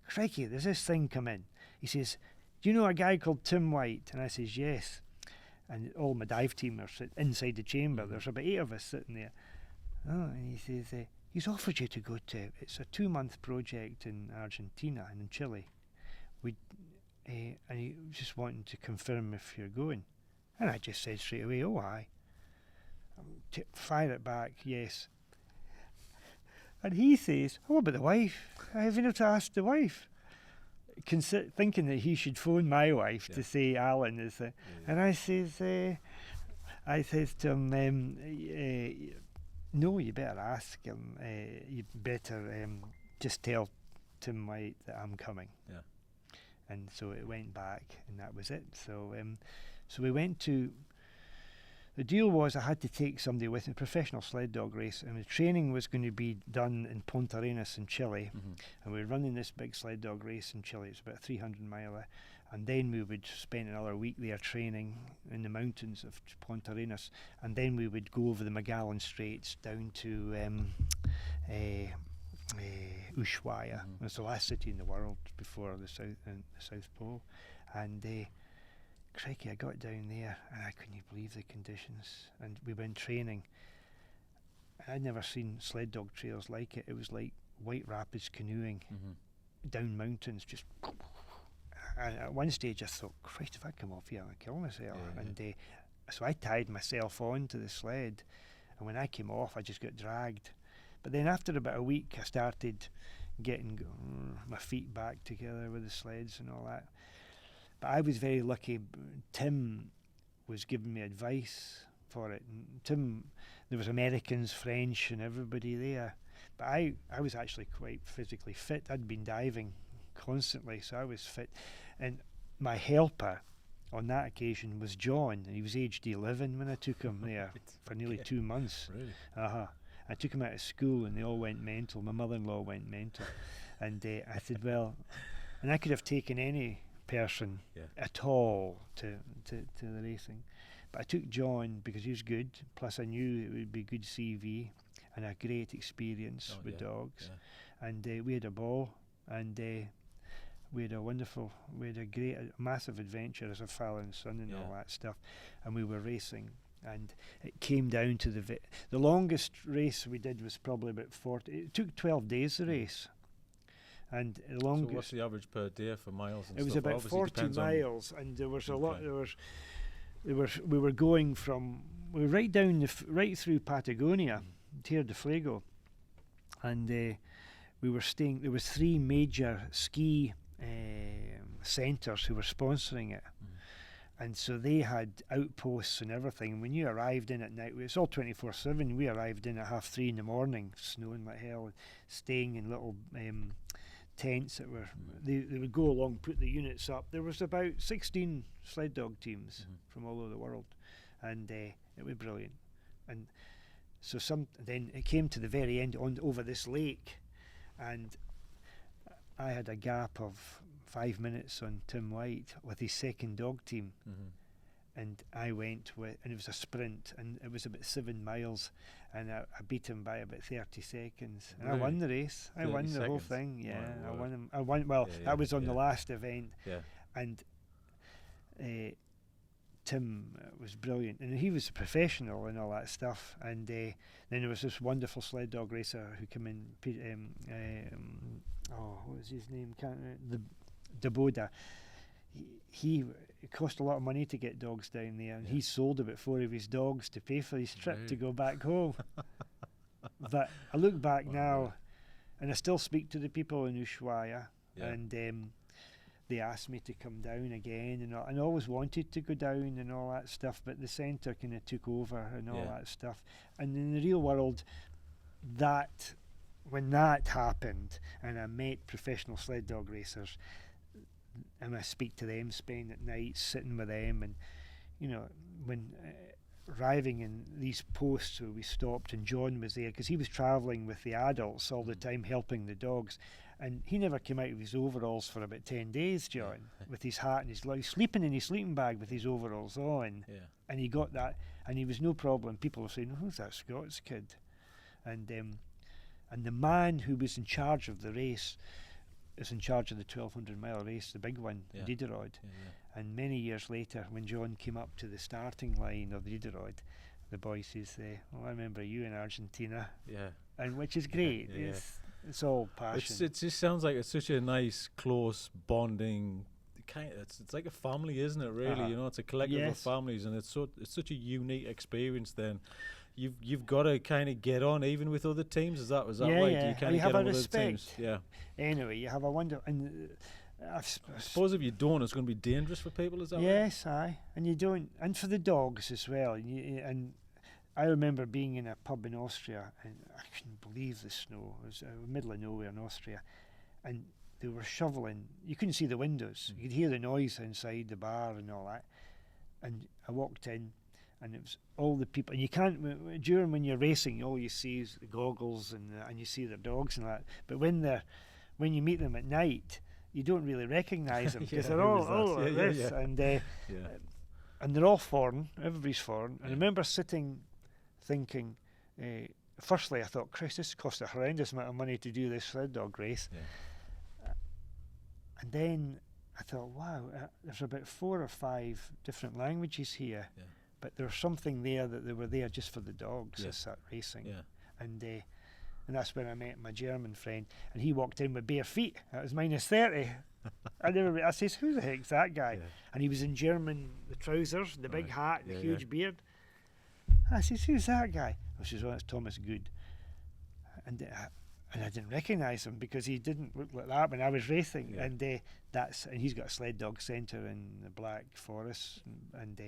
crikey, there's this thing come in. He says, do you know a guy called Tim White? And I says, yes. And all my dive team are inside the chamber. There's about 8 of us sitting there. Oh, and he says, he's offered you to go to, it's a 2-month project in Argentina and in Chile. And he just wanting to confirm if you're going. And I just said straight away, oh, aye. Fire it back, yes. And he says, what about the wife? I have to ask the wife. Thinking that he should phone my wife to say Alan is there. And I says to him, no, you better ask him. You better just tell Tim White that I'm coming. Yeah. And so it went back, and that was it. So we went to. The deal was I had to take somebody with me, a professional sled dog race, and the training was going to be done in Punta Arenas in Chile, and we were running this big sled dog race in Chile. It's about a 300-miler, and then we would spend another week there training in the mountains of Punta Arenas, and then we would go over the Magellan Straits down to Ushuaia. It's the last city in the world before the South Pole, and crikey, I got down there and I couldn't believe the conditions, and we went training. I'd never seen sled dog trails like it. It was like White Rapids canoeing down mountains, just. And at one stage I thought, Christ, if I come off here I'll kill myself. And so I tied myself on to the sled, and when I came off I just got dragged. But then after about a week I started getting my feet back together with the sleds and all that. But I was very lucky. Tim was giving me advice for it. And Tim, there was Americans, French, and everybody there. But I was actually quite physically fit. I'd been diving constantly, so I was fit. And my helper on that occasion was John, and he was aged 11 when I took him there for nearly 2 months. Really? I took him out of school, and they all went mental. My mother-in-law went mental. And I said, well, and I could have taken any person at all to the racing. But I took John because he was good, plus I knew it would be good CV and a great experience with dogs. Yeah. And we had a ball, and we had a massive adventure as a father and son and all that stuff. And we were racing, and it came down to the longest race we did was probably about 40. It took 12 days, the race. And the longest. So what's the average per day for miles? And it was stuff? about Obviously 40 miles, and there was a lot. We were going from right down right through Patagonia, Tierra del Fuego, and we were staying. There was 3 major ski centres who were sponsoring it, and so they had outposts and everything. When you arrived in at night, it's all 24/7. We arrived in at 3:30 in the morning, snowing like hell, and staying in little tents that were they would go along, put the units up. There was about 16 sled dog teams from all over the world, and it was brilliant. And so then it came to the very end over this lake, and I had a gap of 5 minutes on Tim White with his second dog team, and I went and it was a sprint, and it was about 7 miles, and I beat him by about 30 seconds, and really? I won the race. I won the whole thing. Yeah, I won him. I won. Well, that was on the last event, and Tim was brilliant, and he was a professional and all that stuff. And then there was this wonderful sled dog racer who came in. What was his name? The Daboda. It cost a lot of money to get dogs down there, and he sold about 4 of his dogs to pay for his trip to go back home. But I look back now, and I still speak to the people in Ushuaia, and they asked me to come down again, and I always wanted to go down and all that stuff, but the centre kind of took over and all that stuff. And in the real world, when that happened, and I met professional sled dog racers, and I speak to them, spend at night sitting with them, and when arriving in these posts where we stopped, and John was there because he was travelling with the adults all the time, helping the dogs, and he never came out of his overalls for about 10 days, John, with his hat and his sleeping in his sleeping bag with his overalls on, and he got that, and he was no problem. People were saying, "Who's that Scots kid?" And the man who was in charge of the race is in charge of the 1200-mile race, the big one, in Iditarod. And many years later, when John came up to the starting line of the Iditarod, the boy says, I remember you in Argentina. And which is great. It's all passion. It just sounds like it's such a nice, close, bonding it's like a family, isn't it, really? It's a collective of families, and it's such a unique experience then. You've got to kind of get on even with other teams. Is that right? Yeah. You kind of get on with other teams. Yeah. Anyway, you have a wonder, and I suppose if you don't, it's going to be dangerous for people. Is that right? Yes, aye. And you don't, and for the dogs as well. And I remember being in a pub in Austria, and I couldn't believe the snow. It was middle of nowhere in Austria, and they were shoveling. You couldn't see the windows. You could hear the noise inside the bar and all that. And I walked in, and it was all the people. And you can't, when you're racing, all you see is the goggles and you see their dogs and that. But when you meet them at night, you don't really recognise them because they're all like this. And they're all foreign. Everybody's foreign. And I remember sitting, thinking. Firstly, I thought, Christ, this cost a horrendous amount of money to do this sled dog race. And then I thought, wow, there's about 4 or 5 different languages here. But there was something there that they were there just for the dogs as that racing. And that's when I met my German friend, and he walked in with bare feet. It was -30. I says, who the heck's that guy? And he was in German, the trousers, the big hat, the huge beard. I says, who's that guy? I says, well, it's Thomas Good. And And I didn't recognise him because he didn't look like that when I was racing. Yeah. And he's got a sled dog centre in the Black Forest, and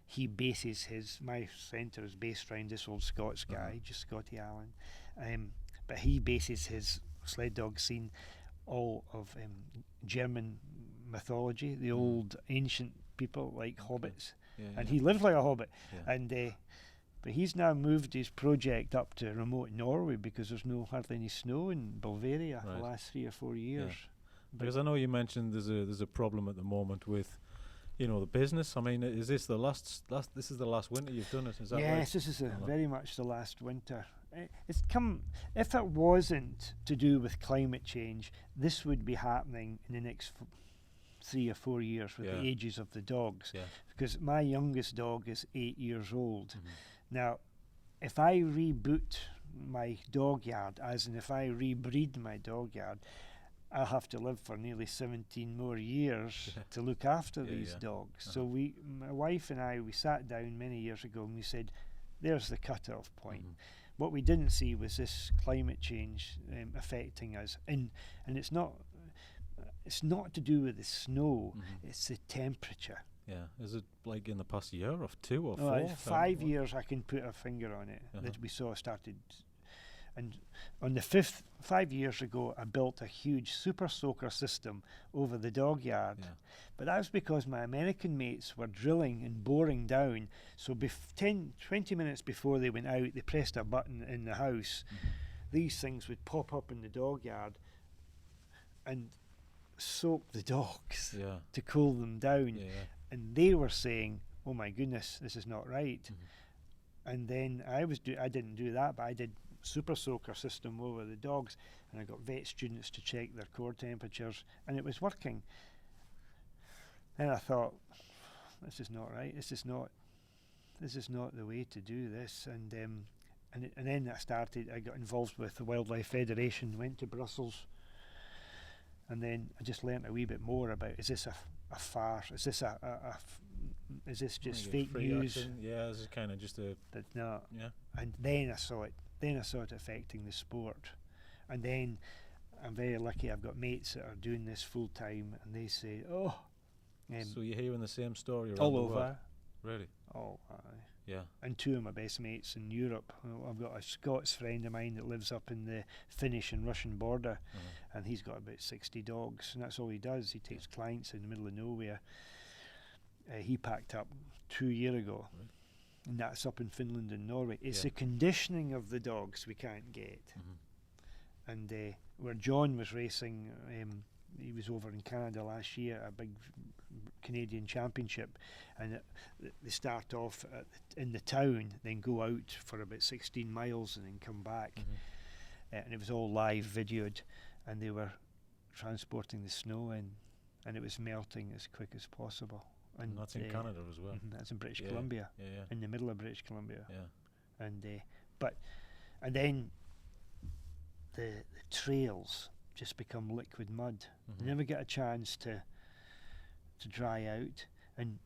he bases my centre is based around this old Scots guy, just Scotty Allen. But he bases his sled dog scene all of German mythology, the old ancient people like hobbits, and he lives like a hobbit. And but he's now moved his project up to remote Norway because there's hardly any snow in Bavaria the last 3 or 4 years. Yeah. Because I know you mentioned there's a problem at the moment with, the business. I mean, is this the last? This is the last winter you've done it? Is that right? Yes, this is very much the last winter. It's come. If it wasn't to do with climate change, this would be happening in the next 3 or 4 years with the ages of the dogs. Because my youngest dog is 8 years old. Now, if I reboot my dog yard, as in if I rebreed my dog yard, I'll have to live for nearly 17 more years to look after these dogs. So my wife and I, we sat down many years ago and we said, there's the cut-off point. What we didn't see was this climate change affecting us. And it's not to do with the snow, it's the temperature. Yeah, is it like in the past year or 2 or 4? 5 years I can put a finger on it that we saw started. And on the 5 years ago, I built a huge super soaker system over the dog yard. But that was because my American mates were drilling and boring down. So 20 minutes before they went out, they pressed a button in the house. These things would pop up in the dog yard and soak the dogs to cool them down. And they were saying, oh my goodness, this is not right. And then I didn't do that, but I did super soaker system over the dogs, and I got vet students to check their core temperatures, and it was working. And I thought, this is not right. This is not the way to do this. And then I got involved with the Wildlife Federation, went to Brussels, and then I just learnt a wee bit more about, is this a farce? Is this is this just fake news? Action. Yeah, this is kind of just a... No. Yeah. And then I saw it. Then I saw it affecting the sport. And then I'm very lucky I've got mates that are doing this full time, and they say, so you're hearing the same story around all over? World? Really? Oh, yeah. And 2 of my best mates in Europe. I've got a Scots friend of mine that lives up in the Finnish and Russian border, and he's got about 60 dogs, and that's all he does. He takes clients in the middle of nowhere. He packed up 2 years ago, and that's up in Finland and Norway. It's the conditioning of the dogs we can't get. And where John was racing, he was over in Canada last year, a big Canadian championship, and they start off in the town, then go out for about 16 miles and then come back. And it was all live videoed, and they were transporting the snow in, and it was melting as quick as possible. And that's in Canada as well. That's in British Columbia, in the middle of British Columbia. And then the trails just become liquid mud. You never get a chance to dry out. And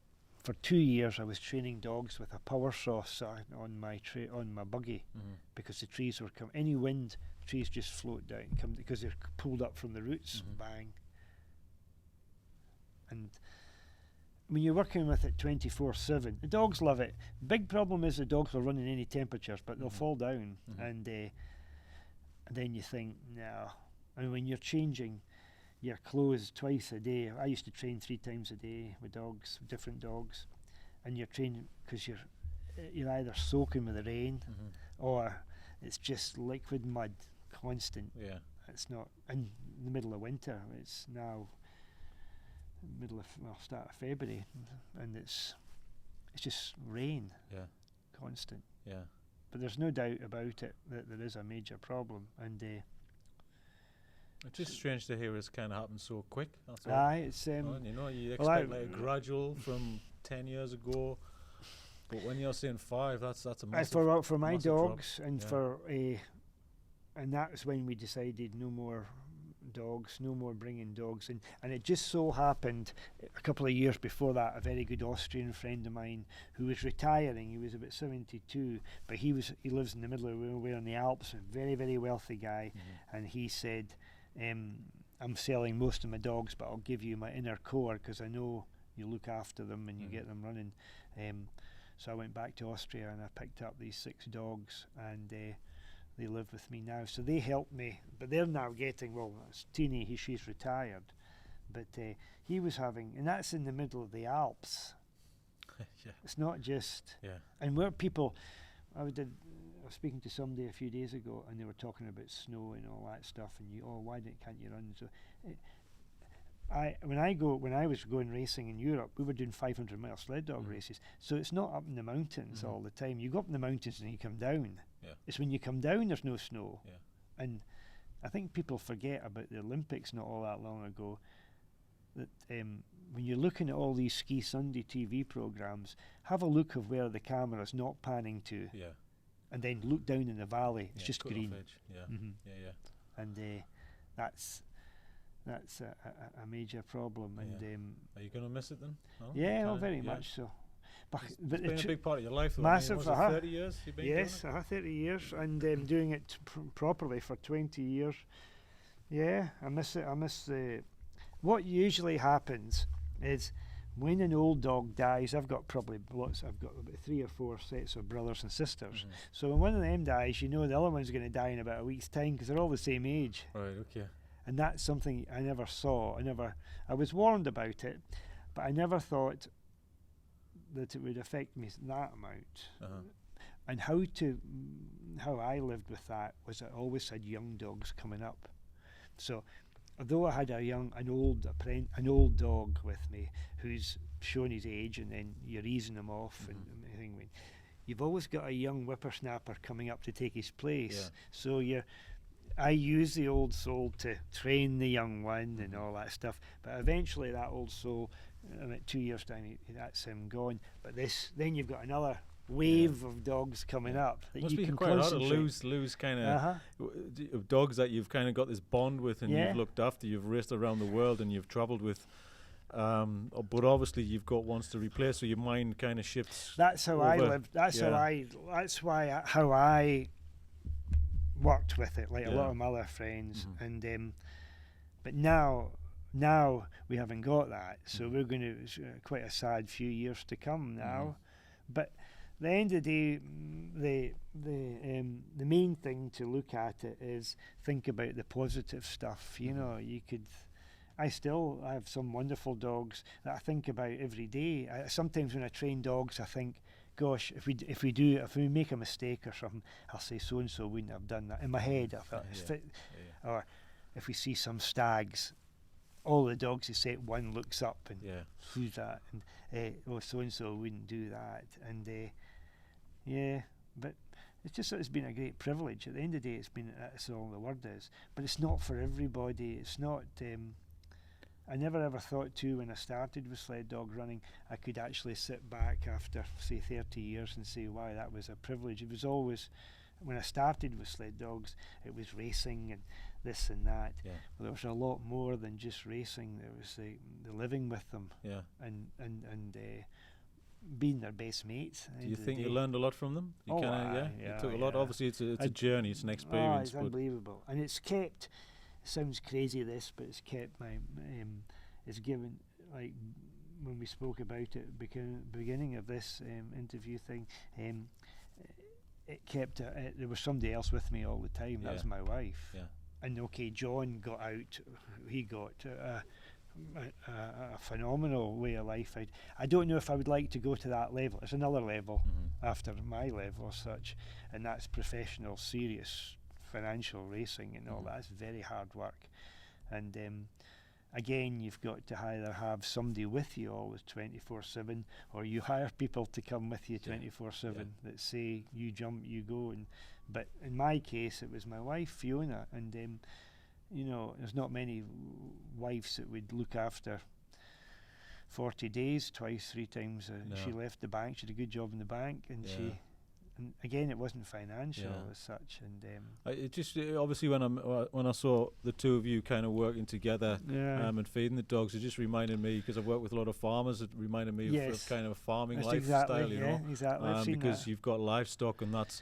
for 2 years I was training dogs with a power saw on my buggy, because the trees were coming. Any wind, trees just float down, because they're pulled up from the roots. Bang. And when you're working with it 24/7, the dogs love it. Big problem is the dogs will run in any temperatures, but they'll fall down. And then you think, no. And when you're changing your clothes twice a day, I used to train 3 times a day with dogs, different dogs, and you're training because you're either soaking with the rain, or it's just liquid mud, constant. It's not in the middle of winter. It's now start of February, and it's just rain, constant. But there's no doubt about it that there is a major problem, and it's just strange to hear it's kind of happened so quick. That's all. Aye, it's you expect like a gradual from 10 years ago, but when you're saying 5, that's a massive. For my dogs, and and that was when we decided no more dogs, no more bringing dogs in. And it just so happened a couple of years before that, a very good Austrian friend of mine who was retiring, he was about 72, but he lives in the middle of nowhere in the Alps, a very, very wealthy guy, and he said, I'm selling most of my dogs, but I'll give you my inner core because I know you look after them and you get them running. So I went back to Austria and I picked up these 6 dogs, and they live with me now. So they helped me, but they're now getting, well, it's Teeny, she's retired, but he was having, and that's in the middle of the Alps. Yeah. It's not just, and where people, I was speaking to somebody a few days ago, and they were talking about snow and all that stuff, and why can't you run? So when I was going racing in Europe, we were doing 500-mile sled dog races. So it's not up in the mountains all the time. You go up in the mountains and you come down. Yeah. It's when you come down there's no snow. Yeah. And I think people forget about the Olympics not all that long ago. That when you're looking at all these Ski Sunday TV programs, have a look of where the camera's not panning to. Yeah. And then look down in the valley. It's just green. Yeah. And that's a major problem. And are you going to miss it then? No? Yeah, very much so. But it's been a big part of your life, though. Massive. 30 years you've been doing it? 30 years, and doing it properly for 20 years. Yeah, I miss it. I miss the. What usually happens is when an old dog dies, I've got probably lots. I've got about 3 or 4 sets of brothers and sisters. So when one of them dies, you know the other one's going to die in about a week's time because they're all the same age. Right. Okay. And that's something I never saw. I was warned about it, but I never thought that it would affect me that amount. And how I lived with that was I always had young dogs coming up. So although I had an old dog with me who's showing his age, and then you're easing him off, and everything, you've always got a young whippersnapper coming up to take his place. Yeah. So I use the old soul to train the young one and all that stuff, but eventually that old soul, in 2 years' time, that's him gone. But then you've got another wave of dogs coming up. That must you be can quite hard to lose kind of dogs that you've kind of got this bond with, and you've looked after, you've raced around the world, and you've travelled with. But obviously you've got ones to replace, so your mind kind of shifts. That's how I lived. That's how I worked with it, like a lot of my other friends. And but now we haven't got that, so we're going to quite a sad few years to come now. But at the end of the day, the main thing to look at it is think about the positive stuff. You know, I have some wonderful dogs that I think about every day. Sometimes when I train dogs, I think, gosh, if we make a mistake or something, I'll say so and so wouldn't have done that. In my head, I thought, or if we see some stags, all the dogs except one looks up and who's that? And so and so wouldn't do that. And but it's been a great privilege. At the end of the day, that's all the word is. But it's not for everybody. It's not. I never ever thought too when I started with sled dog running I could actually sit back after say 30 years and say, wow, that was a privilege. It was always, when I started with sled dogs, it was racing and this and that. Well, there was a lot more than just racing. There was the living with them and being their best mates. Do you think you learned a lot from them? You took a lot. Obviously it's a journey, it's an experience. It's unbelievable. And it's kept, sounds crazy this, but it's kept my it's given, like when we spoke about it beginning of this interview thing, it kept there was somebody else with me all the time. That was my wife. And okay, John got out, he got a phenomenal way of life. I don't know if I would like to go to that level. It's another level after my level as such, and that's professional, serious financial racing and all that. It's very hard work, and again, you've got to either have somebody with you always 24/7, or you hire people to come with you 24/7 that say you jump, you go. But in my case, it was my wife Fiona, and you know, there's not many wives that would look after 40 days twice, 3 times. She left the bank. She did a good job in the bank, and And again, it wasn't financial as such. And it just obviously when I saw the two of you kind of working together and feeding the dogs, it just reminded me, because I've worked with a lot of farmers. It reminded me of kind of a farming lifestyle, you know, exactly. because you've got livestock, and that's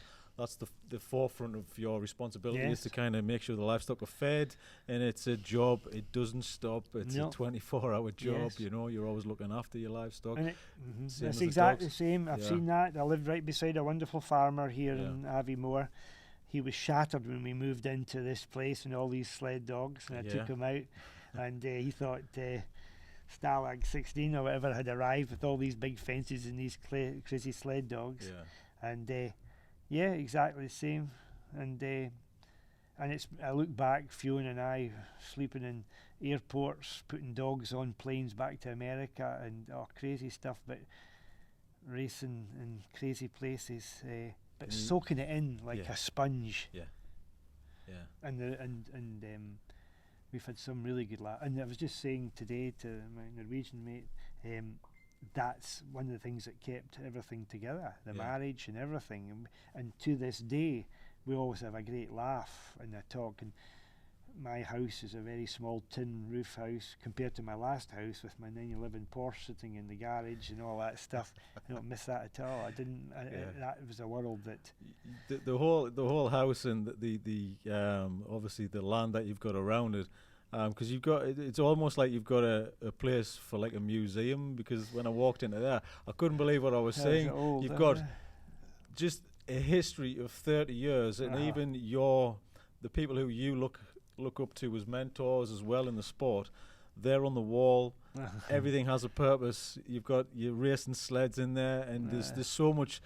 the forefront of your responsibility, is to kind of make sure the livestock are fed, and it's a job. It doesn't stop. It's a 24-hour job. You know, you're always looking after your livestock. And that's exactly the same. I've seen that. I lived right beside a wonderful farmer here in Aviemore. He was shattered when we moved into this place and all these sled dogs, and I took him out, and he thought Stalag 16 or whatever had arrived with all these big fences and these crazy sled dogs, and yeah, exactly the same. And it's, I look back, Fiona and I sleeping in airports, putting dogs on planes back to America, and crazy stuff, but racing in crazy places, but soaking it in like a sponge. And we've had some really good and I was just saying today to my Norwegian mate, that's one of the things that kept everything together, the marriage and everything. And to this day, we always have a great laugh and a talk. And my house is a very small tin roof house compared to my last house with my 911 Porsche sitting in the garage and all that stuff. I don't miss that at all. That was a world that the whole house and the obviously the land that you've got around it. Because it's almost like you've got a place for like a museum, because when I walked into there, I couldn't believe what I was seeing. You've got just a history of 30 years, and even the people who you look up to as mentors as well in the sport, they're on the wall. Everything has a purpose. You've got your racing sleds in there, and there's so much.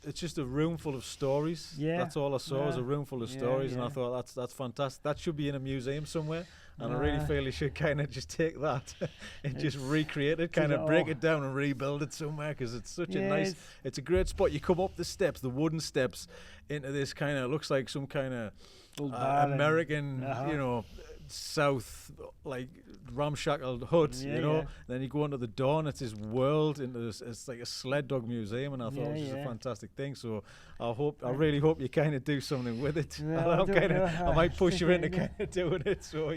It's just a room full of stories. That's all I saw, was a room full of stories, and I thought that's fantastic. That should be in a museum somewhere. And I really feel you should kind of just take that and just recreate it, kind of break it down and rebuild it somewhere, because it's such a nice, it's a great spot. You come up the steps, the wooden steps, into this kind of, looks like some kind of American, you know, South, like ramshackle hut, you know. Then you go into the dawn, it's this world, into this, it's like a sled dog museum, and I thought it was just a fantastic thing. So I really hope you kind of do something with it. I might push you into kind of doing it. So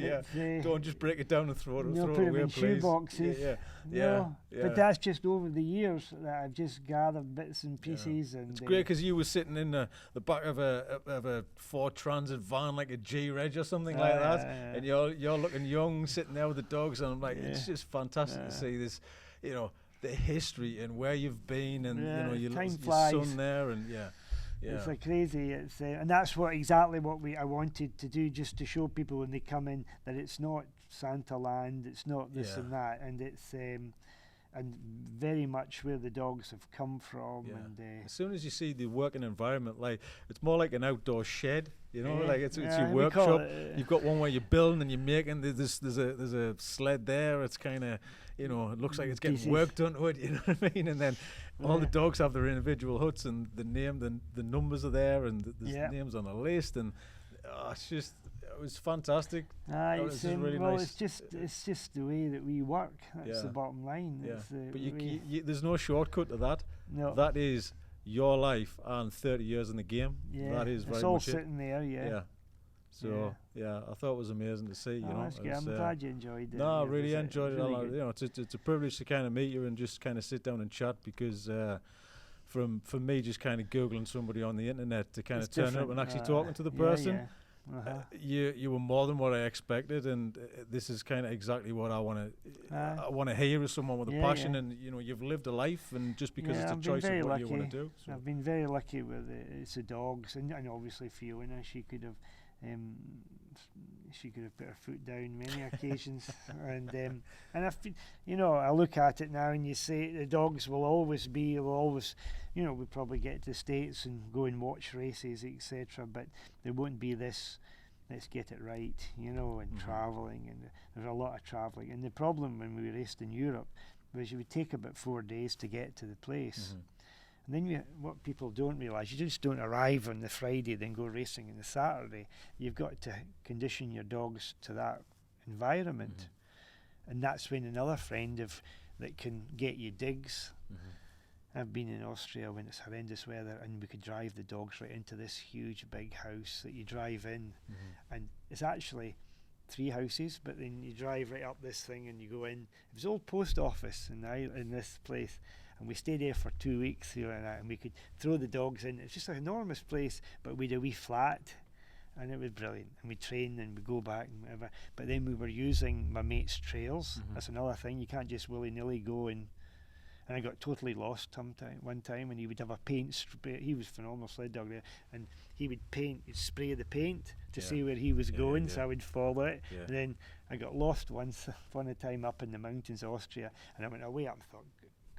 don't just break it down and throw it away, in please. Shoeboxes. But that's just over the years that I've just gathered bits and pieces. And it's great, because you were sitting in the back of a Ford Transit van, like a G-Reg or something like that, and you're looking young, sitting there with the dogs, and I'm like, it's just fantastic to see this, you know, the history and where you've been, and you know, your son there, and it's like crazy. It's and that's exactly what I wanted to do, just to show people when they come in that it's not Santa Land, it's not this and that, and it's and very much where the dogs have come from. And as soon as you see the working environment, like, it's more like an outdoor shed, you know, like it's your workshop. You've got one where you're building and you're making. There's a sled there. It's kind of, you know, it looks like it's getting work done to it. You know what I mean? And then all the dogs have their individual huts, and the numbers are there, and there's names on the list, and it was fantastic. It's really nice. It's just the way that we work. That's the bottom line. But there's no shortcut to that. No. That is your life and 30 years in the game. That is very much it. It's all sitting there. So I thought it was amazing to see. You know, that's good. I'm glad you enjoyed it. No, I really enjoyed it. Really, you know, it's a privilege to kind of meet you and just kind of sit down and chat, because for me, just kind of googling somebody on the internet to kind of turn up and actually talking to the person. You were more than what I expected, and this is kind of exactly what I want to hear as someone with a passion, and you know, you've lived a life, and just because it's a choice of what you want to do. So. I've been very lucky with it's the dogs, and obviously Fiona, she could have put her foot down many occasions, and if you know, I look at it now and you say the dogs will always, you know, we probably get to the States and go and watch races, etc., but there won't be this, let's get it right, you know, and travelling, and there's a lot of travelling. And the problem when we raced in Europe was you would take about 4 days to get to the place. And then what people don't realise, you just don't arrive on the Friday, then go racing on the Saturday. You've got to condition your dogs to that environment. And that's when another friend that can get you digs I've been in Austria when it's horrendous weather, and we could drive the dogs right into this huge big house that you drive in, and it's actually 3 houses, but then you drive right up this thing and you go in. It was old post office in this place, and we stayed there for 2 weeks, and we could throw the dogs in. It's just an enormous place, but we had a wee flat, and it was brilliant. And we trained and we go back and whatever. But then we were using my mate's trails. That's another thing. You can't just willy-nilly go and I got totally lost one time, and he would have a paint spray. He was a phenomenal sled dog there, and he would he'd spray the paint to see where he was going, so I would follow it. And then I got lost once upon a time up in the mountains of Austria, and I went away up and thought,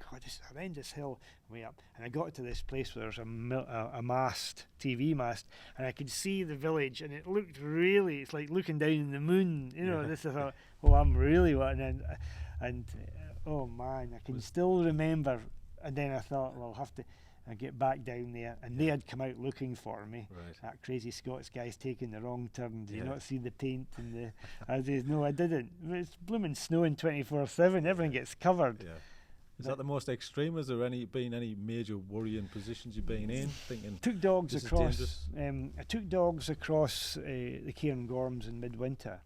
God, this is a horrendous hill, way up. And I got to this place where there's a mast, TV mast, and I could see the village, and it looked really, it's like looking down in the moon, this I thought, well, I'm really wanting, and oh man, I can still remember. And then I thought, well, I'll have to get back down there. And they had come out looking for me. Right. That crazy Scots guy's taking the wrong turn. Did you not see the paint? And I said, no, I didn't. It's blooming snowing 24/7. Everything gets covered. Yeah. Is that the most extreme? Has there been any major worrying positions you've been in? Thinking took dogs across. I took dogs across the Cairngorms in midwinter.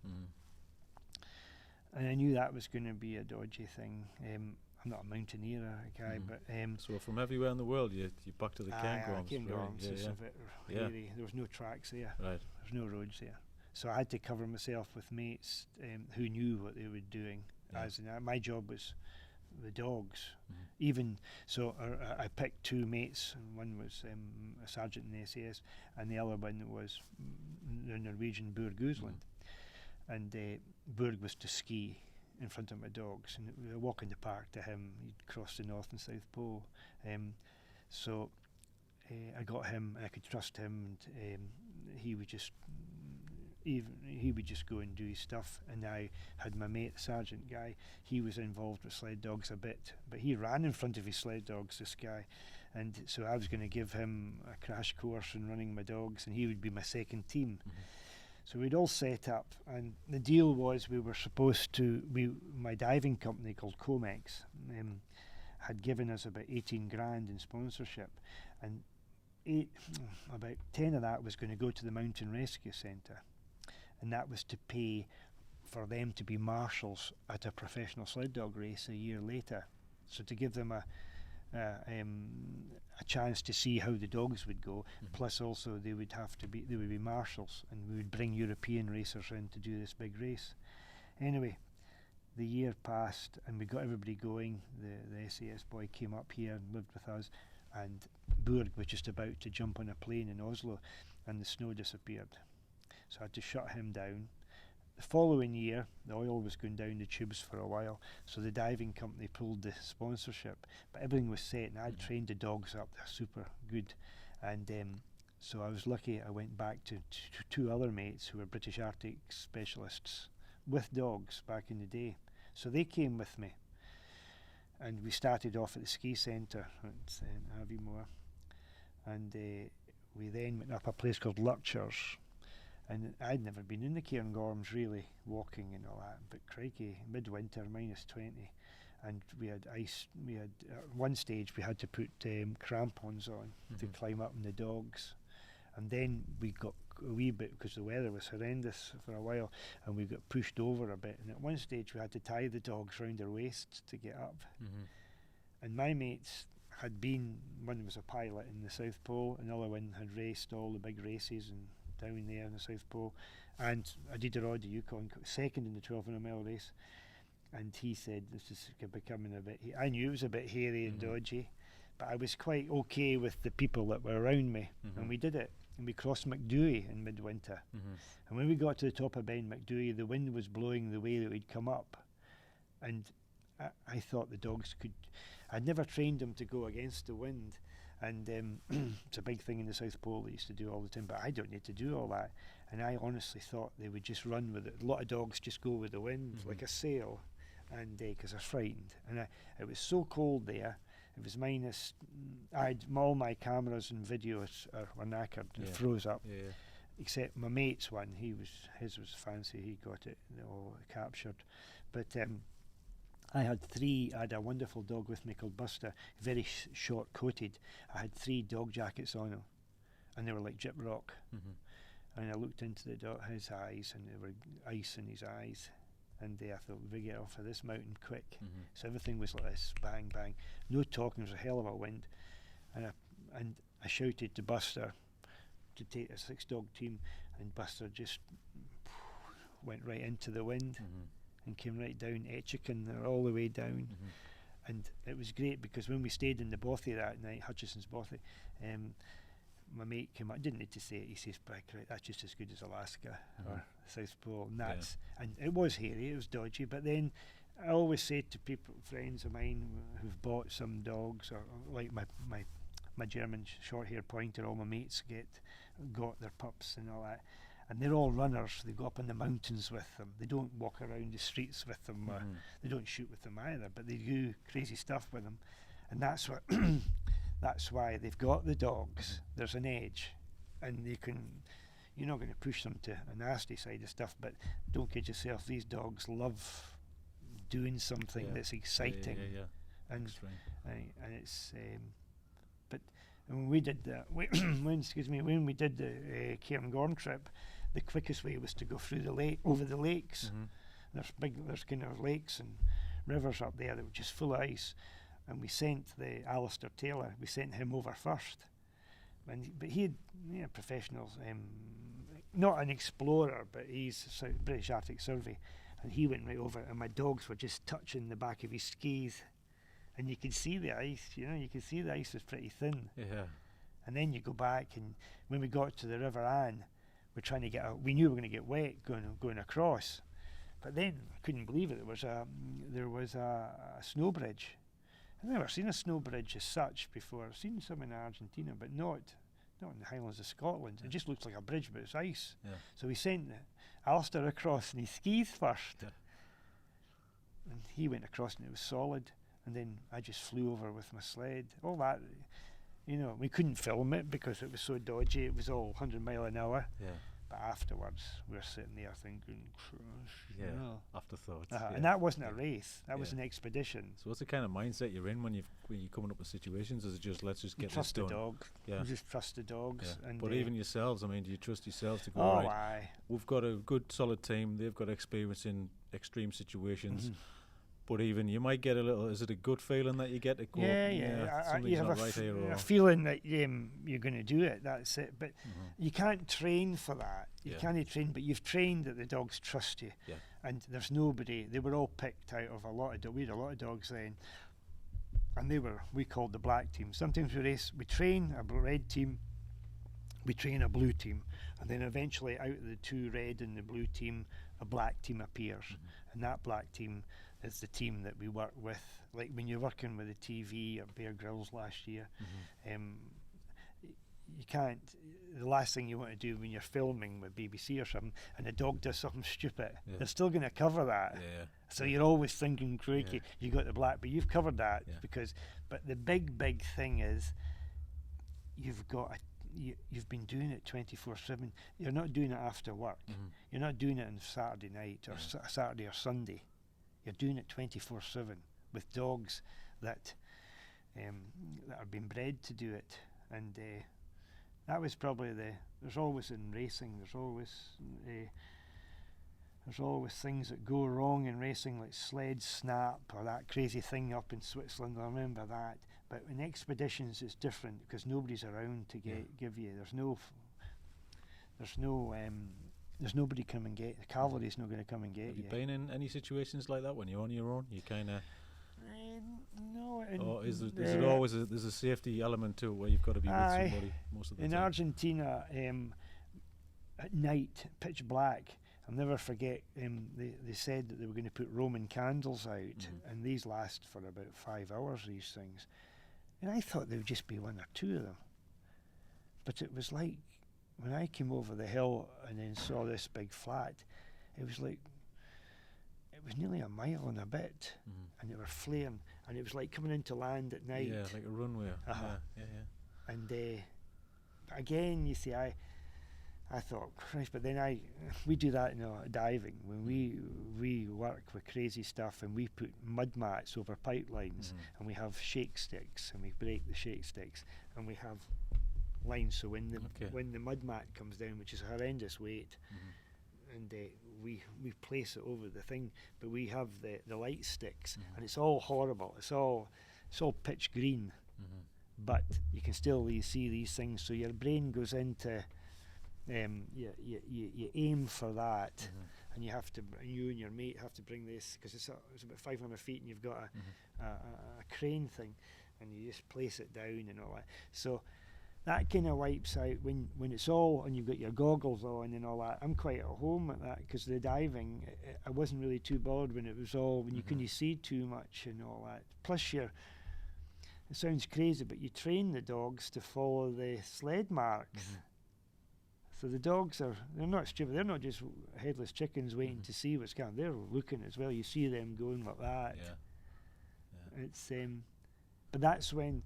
And I knew that was going to be a dodgy thing. I'm not a mountaineer guy, but so from everywhere in the world, you're back to the Cairngorms. Cairngorms is a bit hairy. There was no tracks there. Right. There's no roads there, so I had to cover myself with mates who knew what they were doing. As in, my job was the dogs. Even so, I picked 2 mates, and one was a sergeant in the SAS, and the other one was the Norwegian Boer Goosland. And Berg was to ski in front of my dogs, and we were walking the park to him. He'd crossed the North and South Pole, so I got him, and I could trust him, and he would just go and do his stuff. And I had my mate, the sergeant guy. He was involved with sled dogs a bit, but he ran in front of his sled dogs, this guy, and so I was going to give him a crash course in running my dogs, and he would be my second team. So we'd all set up, and the deal was we were supposed to, my diving company called Comex had given us about 18 grand in sponsorship, and about 10 of that was going to go to the Mountain Rescue Centre, and that was to pay for them to be marshals at a professional sled dog race a year later, so to give them a chance to see how the dogs would go, plus also they would be marshals, and we would bring European racers in to do this big race. Anyway, the year passed, and we got everybody going. The SAS boy came up here and lived with us, and Burg was just about to jump on a plane in Oslo, and the snow disappeared, so I had to shut him down. The following year, the oil was going down the tubes for a while, so the diving company pulled the sponsorship, but everything was set, and I'd trained the dogs up. They're super good, and so I was lucky. I went back to 2 other mates who were British Arctic specialists with dogs back in the day, so they came with me, and we started off at the ski centre at Aviemore, and we then went up a place called Lurchers. And I'd never been in the Cairngorms really, walking and all that, but crikey, midwinter, -20, and we had ice. We had at one stage we had to put crampons on to climb up on the dogs, and then we got a wee bit, because the weather was horrendous for a while, and we got pushed over a bit, and at one stage we had to tie the dogs round their waists to get up. And my mates had been, one was a pilot in the South Pole, another one had raced all the big races and down there in the South Pole, and I did the Yukon, second in the 1200 mile race, and he said this is becoming a bit, I knew it was a bit hairy and dodgy, but I was quite okay with the people that were around me, and we did it, and we crossed McDooey in midwinter, and when we got to the top of Ben McDooey, the wind was blowing the way that we'd come up, and I thought the dogs could, I'd never trained them to go against the wind, and it's a big thing in the South Pole they used to do all the time, but I don't need to do all that, and I honestly thought they would just run with it. A lot of dogs just go with the wind like a sail, and because they're frightened, and it was so cold there, it was minus, all my cameras and videos were knackered and froze up, except my mate's one, his was fancy, he got it all captured, but I had a wonderful dog with me called Buster, very short-coated. I had 3 dog jackets on him, and they were like gyprock. And I looked into his eyes, and there were ice in his eyes. And I thought, we get off of this mountain quick. So everything was like this, bang, bang. No talking, there was a hell of a wind. And I shouted to Buster to take a 6-dog team, and Buster just went right into the wind and came right down Etchican, all the way down. And it was great because when we stayed in the bothy that night, Hutchison's bothy, my mate came up, didn't need to say it, he says, right, that's just as good as Alaska or South Pole, and and it was hairy, it was dodgy, but then I always say to people, friends of mine who've bought some dogs, or like my German short-hair pointer, all my mates got their pups and all that, and they're all runners. They go up in the mountains with them. They don't walk around the streets with them, or they don't shoot with them either, but they do crazy stuff with them, and that's what that's why they've got the dogs. There's an edge, and you're not going to push them to a nasty side of stuff, but don't kid yourself, these dogs love doing something that's exciting. And it's but when we did that, when we did the Cairngorm trip, the quickest way was to go through the lake, over the lakes. There's kind of lakes and rivers up there that were just full of ice. And we sent Alistair Taylor, we sent him over first. But he had professional, not an explorer, but he's British Arctic Survey. And he went right over, and my dogs were just touching the back of his skis. And you could see the ice, you could see the ice was pretty thin. And then you go back, and when we got to the River Anne, we knew we were going to get wet going across. But then, I couldn't believe it, there was a snow bridge. I've never seen a snow bridge as such before. I've seen some in Argentina, but not in the Highlands of Scotland. It just looks like a bridge, but it's ice. So we sent Alistair across in his skis first. And he went across, and it was solid. And then I just flew over with my sled. All that, we couldn't film it because it was so dodgy. It was all 100 mile an hour. But afterwards, we were sitting there thinking, afterthoughts. And that wasn't a race. That was an expedition. So what's the kind of mindset you're in when you're coming up with situations? Is it just, let's just get this done? Trust the dog. You just trust the dogs. And but even yourselves, do you trust yourselves to go, aye. We've got a good, solid team. They've got experience in extreme situations. But even you might get a little. Is it a good feeling that you get to go? You have a feeling that you're going to do it. That's it. But you can't train for that. You can't train, but you've trained that the dogs trust you. And there's nobody. They were all picked out of a lot of. We had a lot of dogs then, and we called the black team. Sometimes we train a red team, we train a blue team, and then eventually out of the 2 red and the blue team, a black team appears, and that black team is the team that we work with. Like when you're working with the TV or Bear Grylls last year, you can't. The last thing you want to do when you're filming with BBC or something, and a dog does something stupid, they're still going to cover that. So you're always thinking, crikey, you got the black, but you've covered that because. But the big thing is, you've been doing it 24/7. You're not doing it after work. You're not doing it on Saturday night or Saturday or Sunday. You're doing it 24/7 with dogs that have been bred to do it, and that was probably there's always in racing. There's always things that go wrong in racing, like sled snap or that crazy thing up in Switzerland. I remember that. But in expeditions, it's different because nobody's around to give you. There's nobody come and get. The cavalry's not going to come and get you. Have you been in any situations like that when you're on your own? You kind of. No. Or is it always there's a safety element to it where you've got to be with somebody most of the time? In Argentina, at night, pitch black. I'll never forget. They said that they were going to put Roman candles out, and these last for about 5 hours. These things, and I thought there would just be 1 or 2 of them, but it was like when I came over the hill and then saw this big flat. It was nearly a mile and a bit, and they were flaring, and it was like coming into land at night. Yeah, like a runway. And again, you see, I thought, Christ, but then we do that in diving when we work with crazy stuff, and we put mud mats over pipelines, and we have shake sticks, and we break the shake sticks, and we have lines. So when the mud mat comes down, which is a horrendous weight, and we place it over the thing, but we have the light sticks, and it's all horrible. It's all pitch green, but you can still see these things. So your brain goes into you aim for that, and you and your mate have to bring this, because it's about 500 feet, and you've got a crane thing, and you just place it down and all that. So that kind of wipes out when it's all, and you've got your goggles on and all that. I'm quite at home at that, because the diving, I wasn't really too bothered when it was all, when you couldn't see too much and all that. Plus it sounds crazy, but you train the dogs to follow the sled marks. So the dogs they're not stupid. They're not just headless chickens waiting to see what's going on. They're looking as well. You see them going like that. It's but that's when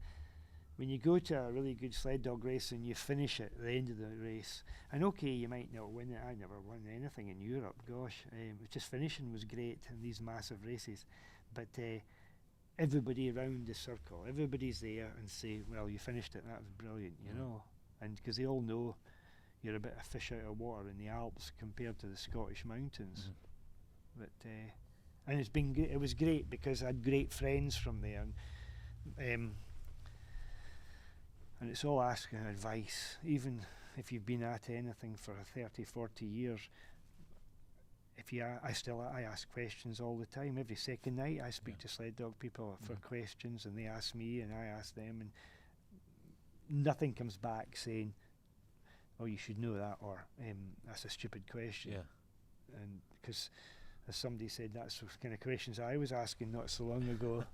you go to a really good sled dog race and you finish it at the end of the race. And okay, you might not win it. I never won anything in Europe. Gosh, just finishing was great in these massive races. But everybody around the circle, everybody's there and say, "Well, you finished it. That was brilliant," you know. And because they all know you're a bit of fish out of water in the Alps compared to the Scottish mountains. But and it was great, because I had great friends from there, and it's all asking advice. Even if you've been at anything for 30, 40 years, I ask questions all the time. Every second night I speak to sled dog people for questions, and they ask me and I ask them, and nothing comes back saying, "Oh, you should know that," or "That's a stupid question." And because, as somebody said, that's the kind of questions I was asking not so long ago.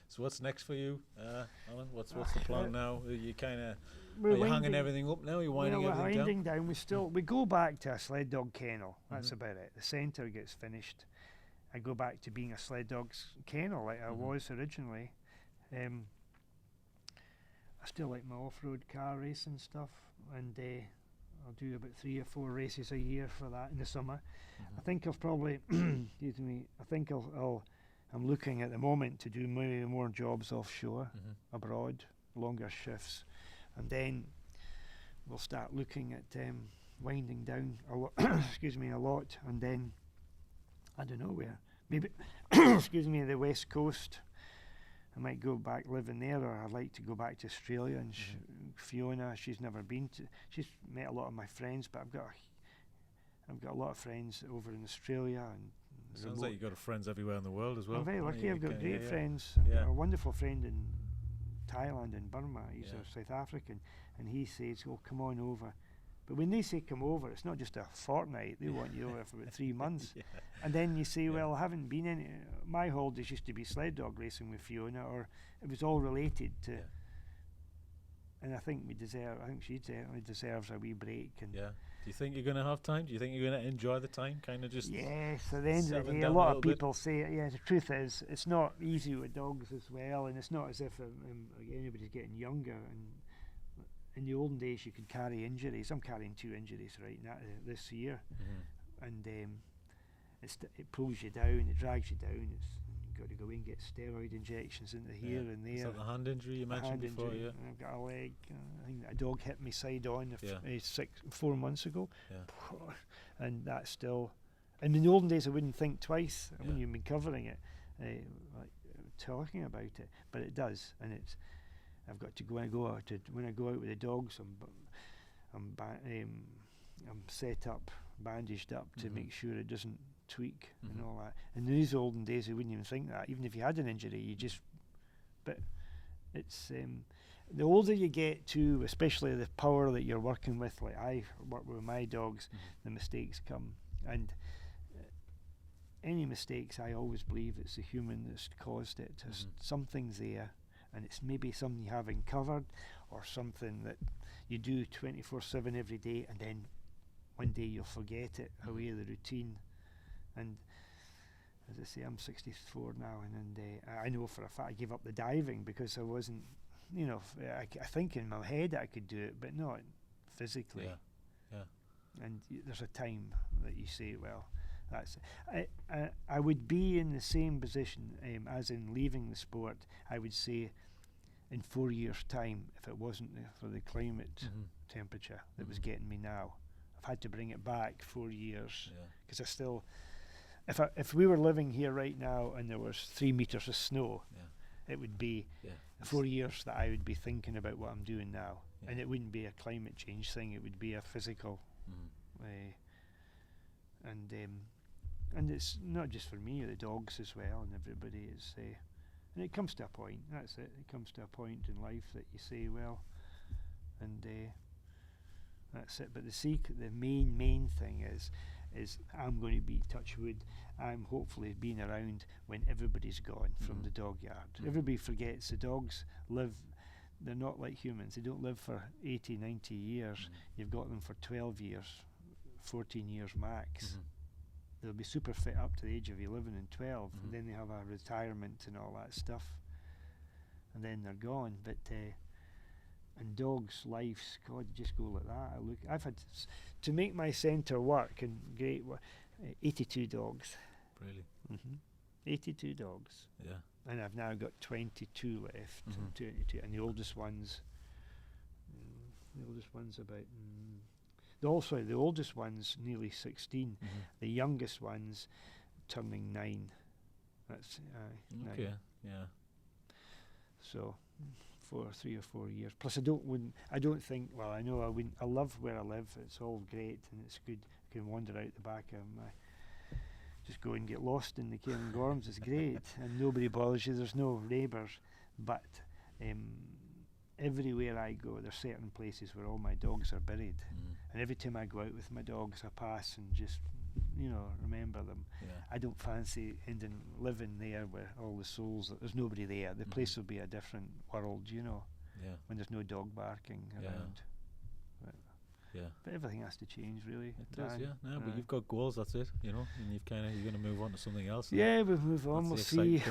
So what's next for you, Alan? What's the plan now? Are you kind of hanging everything up now? You're winding everything down? We go back to a sled dog kennel. That's about it. The centre gets finished. I go back to being a sled dog's kennel like I was originally. I still like my off-road car racing stuff, and I'll do about 3 or 4 races a year for that in the summer. I think I've probably, excuse me, I'm looking at the moment to do maybe more jobs offshore, abroad, longer shifts, and then we'll start looking at winding down a lot, a lot, and then I don't know where, maybe, the West Coast. I might go back living there, or I'd like to go back to Australia. And Fiona, she's never been to. She's met a lot of my friends, but I've got a lot of friends over in Australia. And sounds like you've got friends everywhere in the world as well. I'm very lucky. I've got great friends. I've got a wonderful friend in Thailand and Burma. He's a South African, and he says, "Oh, come on over." But when they say come over, it's not just a fortnight. They want you over for about 3 months. And then you say, well, I haven't been in it. My holidays used to be sled dog racing with Fiona, or it was all related to. And I think she certainly deserves a wee break. And do you think you're going to have time? Do you think you're going to enjoy the time? Kind of just. Yes, at the end of the day, a lot of people say it. Yeah, the truth is, it's not easy with dogs as well, and it's not as if anybody's getting younger. And in the olden days, you could carry injuries. I'm carrying 2 injuries right now this year, and it pulls you down, it drags you down. You've got to go in and get steroid injections into here and there. Is that the hand injury you mentioned before? Injury, and I've got a leg. I think a dog hit me side on 4 months ago, and that's still. And in the olden days, I wouldn't think twice. I wouldn't even be covering it, like talking about it, but it does, and it's. I've got to go when I go out with the dogs. I'm set up, bandaged up to make sure it doesn't tweak and all that. And in these olden days, you wouldn't even think that. Even if you had an injury, you just. But it's the older you get to, especially the power that you're working with. Like I work with my dogs, the mistakes come, and any mistakes, I always believe it's the human that's caused it. Something's there. And it's maybe something you haven't covered, or something that you do 24/7 every day, and then one day you'll forget it, away the routine. And as I say, I'm 64 now, and I know for a fact I gave up the diving because I wasn't, I think in my head I could do it, but not physically. And there's a time that you say, well, that's it. I would be in the same position as in leaving the sport. I would say in 4 years' time, if it wasn't for the climate temperature that was getting me now. I've had to bring it back 4 years because I still, if we were living here right now and there was 3 meters of snow, it would be 4 years that I would be thinking about what I'm doing now, and it wouldn't be a climate change thing. It would be a physical, and it's not just for me, the dogs as well, and everybody is. And it comes to a point. That's it. It comes to a point in life that you say, well, and that's it. But the main thing is I'm going to be, touch wood, I'm hopefully being around when everybody's gone from the dog yard. Everybody forgets the dogs live. They're not like humans. They don't live for 80, 90 years. You've got them for 12 years, 14 years max. They'll be super fit up to the age of 11 and 12, and then they have a retirement and all that stuff, and then they're gone. But and dogs' lives, God, just go like that. I've had to make my centre work, and 82 dogs. Really? 82 dogs. Yeah. And I've now got 22 left. 22, and the oldest one's about. The oldest one's nearly 16. The youngest one's turning 9. That's 9. Okay. Yeah. So, 3 or 4 years. Plus, I don't think. Well, I know I wouldn't. I love where I live. It's all great and it's good. I can wander out the back of my. Just go and get lost in the Cairngorms. It's great, and nobody bothers you. There's no neighbours, but. Everywhere I go, there's certain places where all my dogs are buried, and every time I go out with my dogs, I pass and just, remember them. I don't fancy living there where all the souls. There's nobody there. The place will be a different world, when there's no dog barking around. But everything has to change, really. It does, but you've got goals. That's it, and you're going to move on to something else. Yeah, we'll move on. We'll see.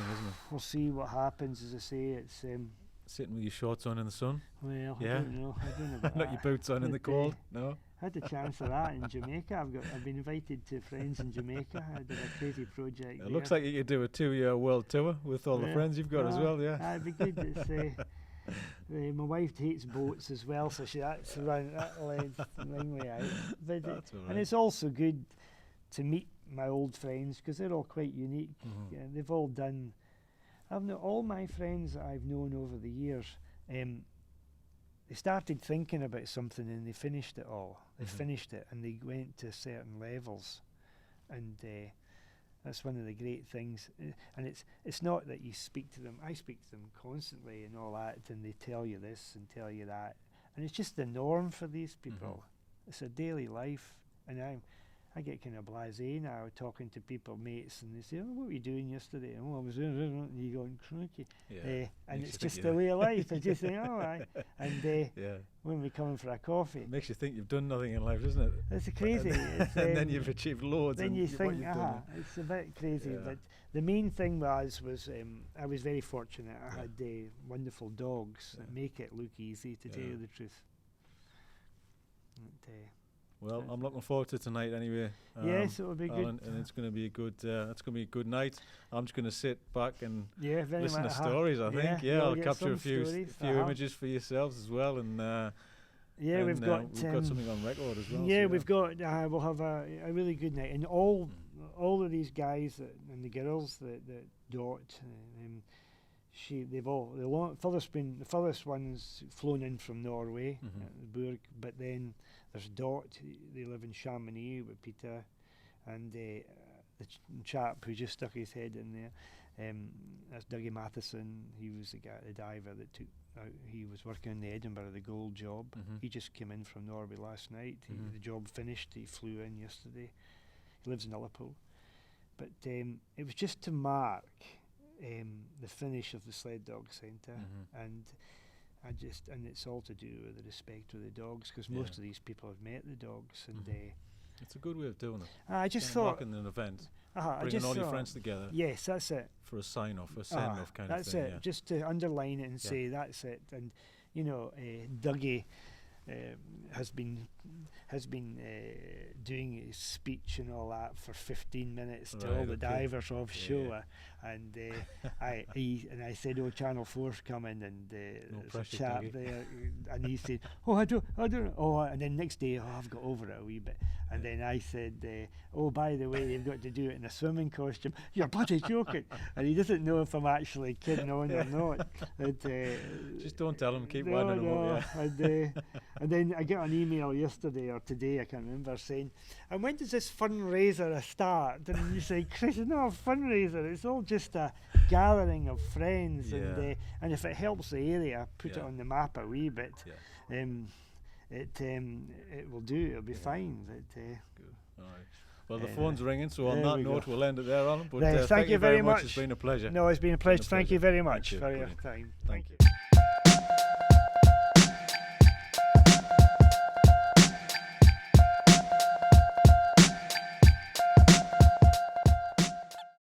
We'll see what happens. As I say, it's. Sitting with your shorts on in the sun? Well, I don't know about Not your boots on in the cold? No? I had a chance of that in Jamaica. I've been invited to friends in Jamaica. I did a crazy project there. Looks like you could do a 2-year world tour with all the friends you've got as well, That'd be good. It's, my wife hates boats as well, so that's around that line way out. But and it's also good to meet my old friends because they're all quite unique. They've all done... all my friends that I've known over the years, they started thinking about something and they finished it all. They finished it and they went to certain levels, and that's one of the great things. And it's not that you speak to them. I speak to them constantly and all that, and they tell you this and tell you that, and it's just the norm for these people. It's a daily life, and I get kind of blasé now talking to people, mates, and they say, "Oh, what were you doing yesterday?" "Oh, I was doing," and you going, "Crikey." And it's just the way of life. I just think, "Oh, aye." And when we come in for a coffee, it makes you think you've done nothing in life, doesn't it? It's crazy. And then you've achieved loads. Then you think, it's a bit crazy. But the main thing was I was very fortunate. I had wonderful dogs that make it look easy, to tell you the truth. Well, I'm looking forward to tonight anyway. Yes, it'll be Alan, good. And it's going to be a good. It's going to be a good night. I'm just going to sit back and very listen to much stories. I think. I'll capture a few images for yourselves as well, and we've got something on record as well. Yeah, we've got. We'll have a really good night, and all of these guys and the girls that Dot. The furthest one's flown in from Norway, Burg, but then there's Dot. They live in Chamonix with Peter, and the chap who just stuck his head in there. That's Dougie Matheson. He was the diver that took out. He was working in the Edinburgh, the gold job. He just came in from Norway last night. The job finished. He flew in yesterday. He lives in Liverpool, but it was just to mark the finish of the Sled Dog Centre, and it's all to do with the respect for the dogs, because most of these people have met the dogs, and it's a good way of doing it. I just thought marking an event, bringing all your friends together. Yes, that's it. For a send off kind of thing. That's it. Just to underline it and say that's it. And Dougie has been has been doing his speech and all that for 15 minutes to all the divers offshore, and I said, "Oh, Channel 4's coming," and there's a chap there, and he said, "Oh, I don't, and then next day, I've got over it a wee bit, and then I said, "Oh, by the way, you've got to do it in a swimming costume." "You're bloody joking," and he doesn't know if I'm actually kidding on or not. Just don't tell him, keep winding him up. And then I got an email yesterday or today, I can't remember, saying, "And when does this fundraiser start?" And you say, "Chris, it's not a fundraiser, it's all just a gathering of friends, and if it helps the area, put it on the map a wee bit, it will do, it'll be fine." Good. All right. Well, the phone's ringing, so on that note, we'll end it there, Alan. But thank you very much. It's been a pleasure. No, it's been a pleasure. Thank you very much for your time. Thank you.